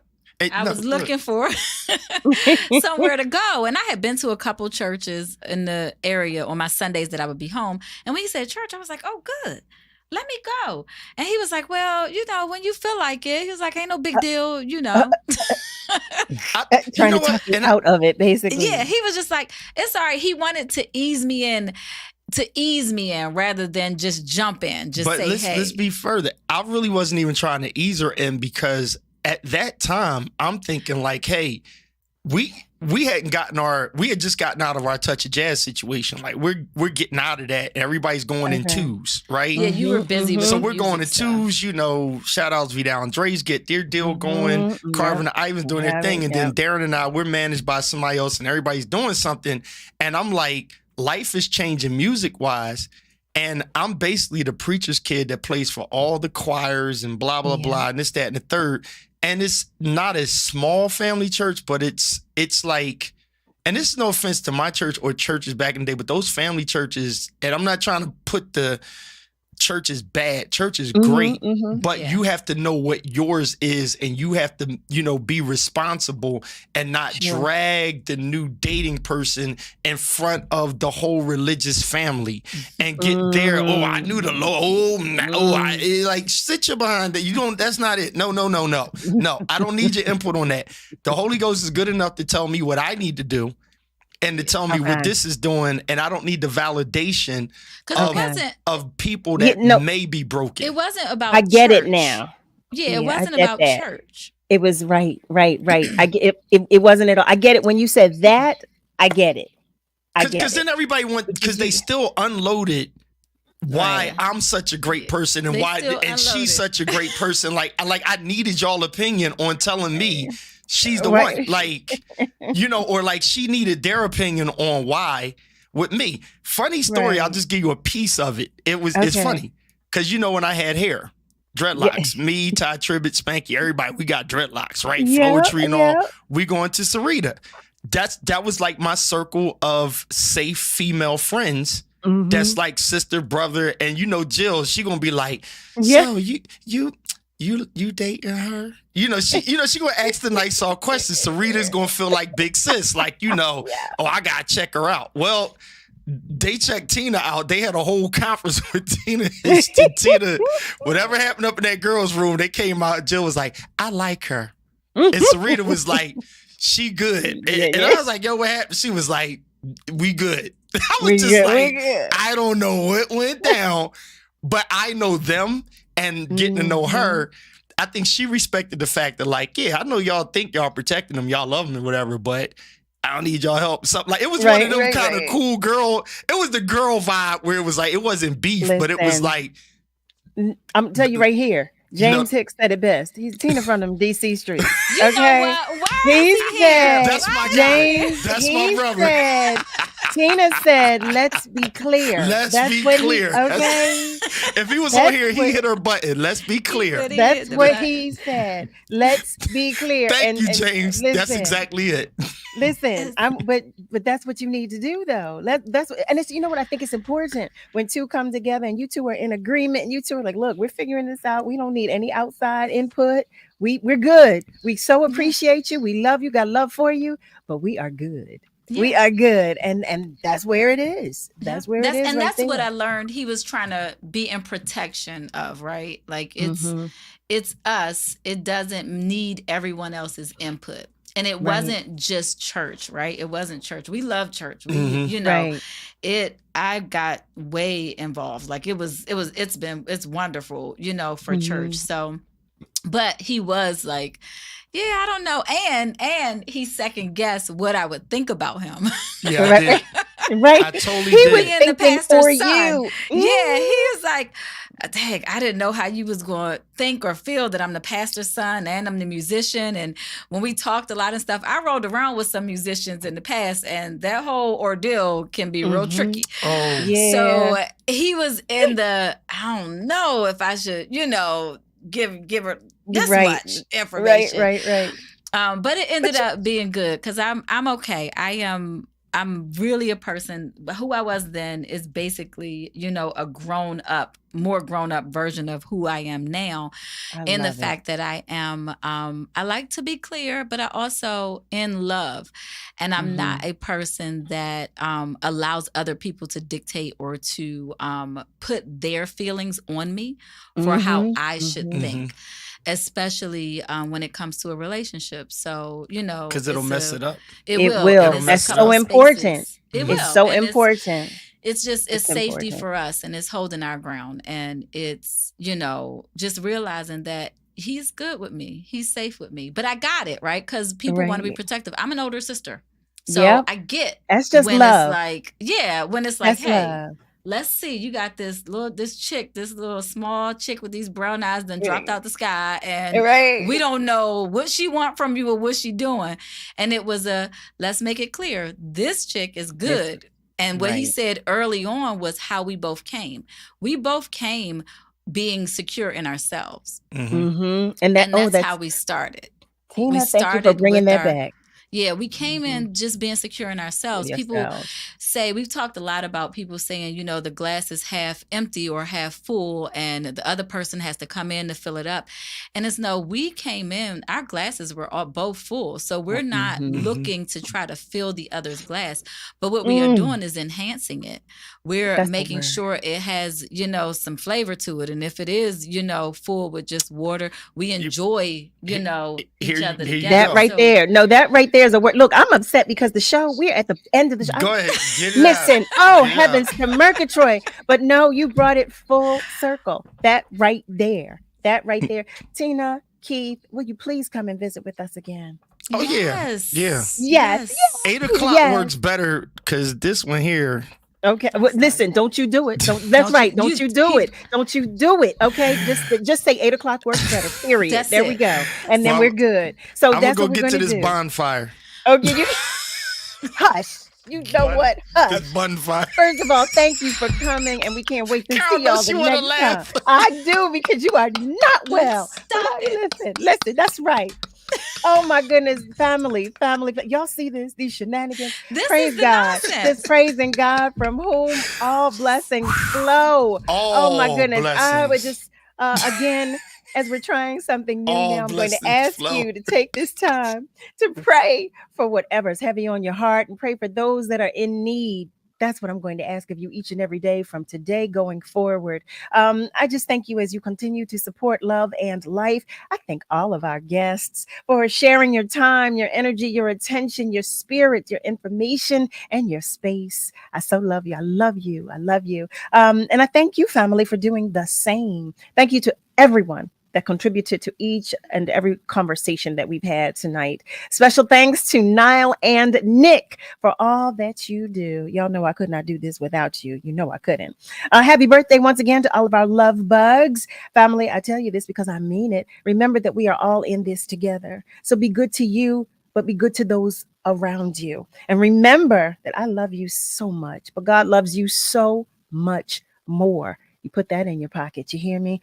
S7: somewhere to go. And I had been to a couple churches in the area on my Sundays that I would be home. And when he said church, I was like, oh, good. Let me go. And he was like, well, when you feel like it, he was like, ain't no big deal,
S9: Trying to talk you out of it, basically.
S7: Yeah, he was just like, it's all right. He wanted to ease me in rather than just jump in, just say, hey.
S8: Let's be further. I really wasn't even trying to ease her in, because at that time, I'm thinking like, hey, we had just gotten out of our Touch of Jazz situation. Like, we're getting out of that. Everybody's going in twos, right?
S7: Yeah, you were busy.
S8: So we're going in twos, shout outs Vidal and Dre's get their deal going. Carvin and Ivan's doing their thing. And then Darren and I, we're managed by somebody else, and everybody's doing something. And I'm like, life is changing music wise. And I'm basically the preacher's kid that plays for all the choirs and blah, blah, blah, and this, that, and the third. And it's not a small family church, but it's like, and this is no offense to my church or churches back in the day, but those family churches, and I'm not trying to put the church is bad. Church is
S9: Mhm,
S8: great,
S9: mhm.
S8: but
S7: Yeah.
S8: you have to know what yours is, and you have to, be responsible and not
S9: Sure.
S8: drag the new dating person in front of the whole religious family and get there. Oh, I knew the Lord. Like sit your behind that. You don't. That's not it. No. No, I don't need your input on that. The Holy Ghost is good enough to tell me what I need to do and to tell me what
S9: Okay.
S8: this is doing, and I don't need the validation
S7: 'Cause
S8: of,
S7: it wasn't
S8: of people
S9: Yeah,
S8: that
S9: no.
S8: may be broken.
S7: it wasn't about
S9: I get it
S7: church.
S9: now.
S7: Yeah, it
S9: Yeah, I
S7: wasn't
S9: get
S7: about
S9: that.
S7: church.
S9: It was right. I get it. It wasn't at all. I get it when you said that. I get it. I get
S8: Because
S9: it.
S8: then everybody went, because they still unloaded why
S9: Right.
S8: I'm such a great person and
S7: They
S8: why
S7: still
S8: and she's
S7: unloaded.
S8: such a great person. Like I needed y'all opinion on telling me she's the
S9: Right.
S8: one. Like, or like she needed their opinion on why with me. Funny story, I'll
S9: Right.
S8: just give you a piece of it. It's
S9: Okay.
S8: funny. Because when I had hair. Dreadlocks, me, Ty Tribbett, Spanky, everybody, we got dreadlocks, right?
S9: Yeah,
S8: Floetry and all.
S9: yeah.
S8: We going to Sarita. That was like my circle of safe female friends.
S9: Mhm.
S8: That's like sister, brother, and Jill. She gonna be like,
S9: Yeah.
S8: so you dating her? She gonna ask the nice all questions. Sarita's gonna feel like big sis, like oh, I gotta check her out. Well, they checked Tina out. They had a whole conference with Tina. Tina, whatever happened up in that girl's room, they came out. Jill was like, I like her. And Sarita was like, she good. And I was like, yo, what happened? She was like, we good. I was just like, I don't know what went down, but I know them and getting to know her. I think she respected the fact that like, yeah, I know y'all think y'all protecting them, y'all love them and whatever, but I don't need y'all help. Something like it was one of them kind of cool girl. It was the girl vibe where it was like it wasn't beef, but it was
S9: Listen.
S8: like
S9: I'm tell you right here. James Hicks said it best. He's Tina from them DC streets. Okay. He said,
S8: That's my guy.
S9: James,
S8: That's my
S9: he
S8: brother.
S9: said, Tina said, let's be clear.
S8: Let's
S9: That's
S8: be
S9: what
S8: clear.
S9: Okay.
S8: If he was
S9: That's
S8: on here, he
S9: what-
S8: hit her button. Let's be clear.
S9: That's what he said. Let's be clear.
S8: Thank you,
S9: And
S8: James. That's
S9: listen,
S8: exactly it.
S9: Listen, but that's what you need to do though. That's what, and it's what I think it's important when two come together and you two are in agreement and you two are like, look, we're figuring this out. We don't need any outside input. We're good. We so appreciate you. We love you. Got love for you, but we are good.
S7: Yeah.
S9: We are good, and that's where it is. That's where it is.
S7: And
S9: right
S7: that's what
S9: there.
S7: I learned. He was trying to be in protection of, right? Like it's
S9: Mhm.
S7: it's us. It doesn't need everyone else's input. And it
S9: Right.
S7: wasn't just church, right? It wasn't church. We love church. We,
S8: Mhm.
S9: Right.
S7: I got way involved. Like it's wonderful, for church.
S9: Mhm.
S7: So, but he was like, yeah, I don't know. And he second guessed what I would think about him.
S8: Yeah, I did.
S9: Right.
S8: I totally
S9: He
S8: did.
S9: was
S7: Being the
S9: thinking
S7: pastor's
S9: for
S7: son.
S9: you.
S7: Yeah, he was like, dang, I didn't know how you was going to think or feel that I'm the pastor's son and I'm the musician. And when we talked a lot and stuff, I rolled around with some musicians in the past, and that whole ordeal can be real
S9: Mhm.
S7: tricky.
S8: Oh,
S9: Yeah.
S7: So he was in the, I don't know if I should, give her this
S9: Right.
S7: much information.
S9: Right.
S7: But it ended up being good because I'm okay. I'm really a person, but who I was then is basically, a more grown up version of who I am now. In the
S9: love it.
S7: fact that I am, I like to be clear, but I also in love. And I'm not a person that allows other people to dictate or to put their feelings on me for how I should think. Especially when it comes to a relationship. So,
S8: because it'll mess it up.
S7: It
S9: It
S7: will.
S9: will.
S7: And it's a
S9: That's
S7: couple
S9: so
S7: of
S9: important.
S7: spaces. It
S8: Mhm.
S7: will.
S9: It's so
S7: And
S9: important.
S7: It's
S9: It's
S7: safety
S9: important.
S7: for us, and it's holding our ground. And it's, just realizing that he's good with me. He's safe with me. But I got it, right? Because people want to be
S9: Right.
S7: protective. I'm an older sister. So
S9: Yep.
S7: I get
S9: That's just
S7: when
S9: love.
S7: it's like, when it's like,
S9: That's
S7: hey,
S9: love.
S7: let's see, you got this little small chick with these brown eyes that dropped out the sky, and
S9: Right.
S7: we don't know what she want from you or what she doing. And it was let's make it clear, this chick is good. And what he
S9: right.
S7: said early on was how we both came. We both came being secure in ourselves.
S8: Mhm.
S9: And
S7: And that's how we started.
S9: Tina,
S7: we
S9: thank you for
S7: started
S9: bringing
S7: with
S9: that back.
S7: Yeah, we came in just being secure in ourselves. People
S9: Yourselves.
S7: say, we've talked a lot about people saying, you know, the glass is half empty or half full, and the other person has to come in to fill it up. And it's no, we came in, our glasses were all both full. So we're not looking to try to fill the other's glass. But what we are doing is enhancing it. We're
S9: That's the
S7: making
S9: word.
S7: sure it has, you know, some flavor to it. And if it is, you know, full with just water, we enjoy, you know, each other together.
S9: That right there. No, that right there is a word. Look, I'm upset because the show, we're at the end of the show.
S8: Go ahead. Get it
S9: Listen,
S8: out.
S9: oh,
S8: Get it
S9: heavens
S8: out.
S9: to Murgatroyd. But no, you brought it full circle. That right there. That right there. Tina, Keith, will you please come and visit with us again?
S8: Oh,
S7: Yes.
S8: yeah.
S9: Yes.
S8: 8 o'clock
S9: Yes.
S8: works better because this one here.
S9: Okay. Well, listen, don't you do it. That's right. Don't you do it. Don't you do it. Okay. Just say 8 o'clock works better. Period.
S7: That's
S9: there
S7: it.
S9: we go. And then
S8: Well,
S9: we're good. So
S8: I'm
S9: that's
S8: going
S9: what
S8: to
S9: we're
S8: go get to
S9: going to
S8: this
S9: do.
S8: bonfire.
S9: Okay. Hush. You know what? Hush.
S8: This bonfire.
S9: First of all, thank you for coming, and we can't wait to
S8: Carol,
S9: see y'all
S8: don't
S9: the
S8: you wanna
S9: next
S8: laugh?
S9: time. I do, because you are not well.
S7: Stop it.
S9: Listen. That's right. Oh my goodness, family. Y'all see this? These shenanigans.
S7: This
S9: Praise
S7: is the
S9: God.
S7: nonsense.
S9: This praising God from whom all blessings flow. Oh my
S8: All
S9: goodness. I would
S8: blessings.
S9: just again, as we're trying something new
S8: All
S9: now, I'm going to
S8: blessings
S9: ask
S8: flow.
S9: you to take this time to pray for whatever's heavy on your heart and pray for those that are in need. That's what I'm going to ask of you each and every day from today going forward. I just thank you as you continue to support Love and Life. I thank all of our guests for sharing your time, your energy, your attention, your spirit, your information, and your space. I so love you. I love you. I love you. And I thank you, family, for doing the same. Thank you to everyone that contributed to each and every conversation that we've had tonight. Special thanks to Niall and Nick for all that you do. Y'all know I could not do this without you. You know I couldn't. Happy birthday once again to all of our love bugs. Family, I tell you this because I mean it. Remember that we are all in this together. So be good to you, but be good to those around you. And remember that I love you so much, but God loves you so much more. You put that in your pocket. You hear me?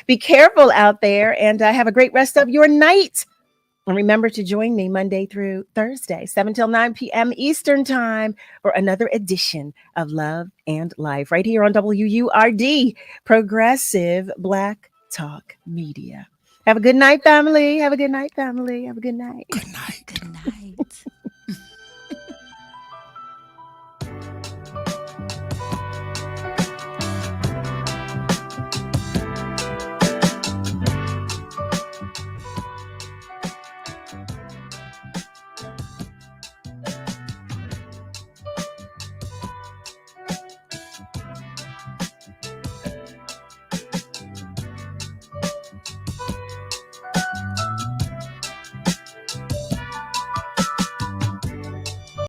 S9: Be careful out there, and have a great rest of your night. And remember to join me Monday through Thursday, 7 till 9 p.m. Eastern Time for another edition of Love and Life right here on WURD, Progressive Black Talk Media. Have a good night, family. Have a good night, family. Have a good night.
S8: Good night.
S7: Good night.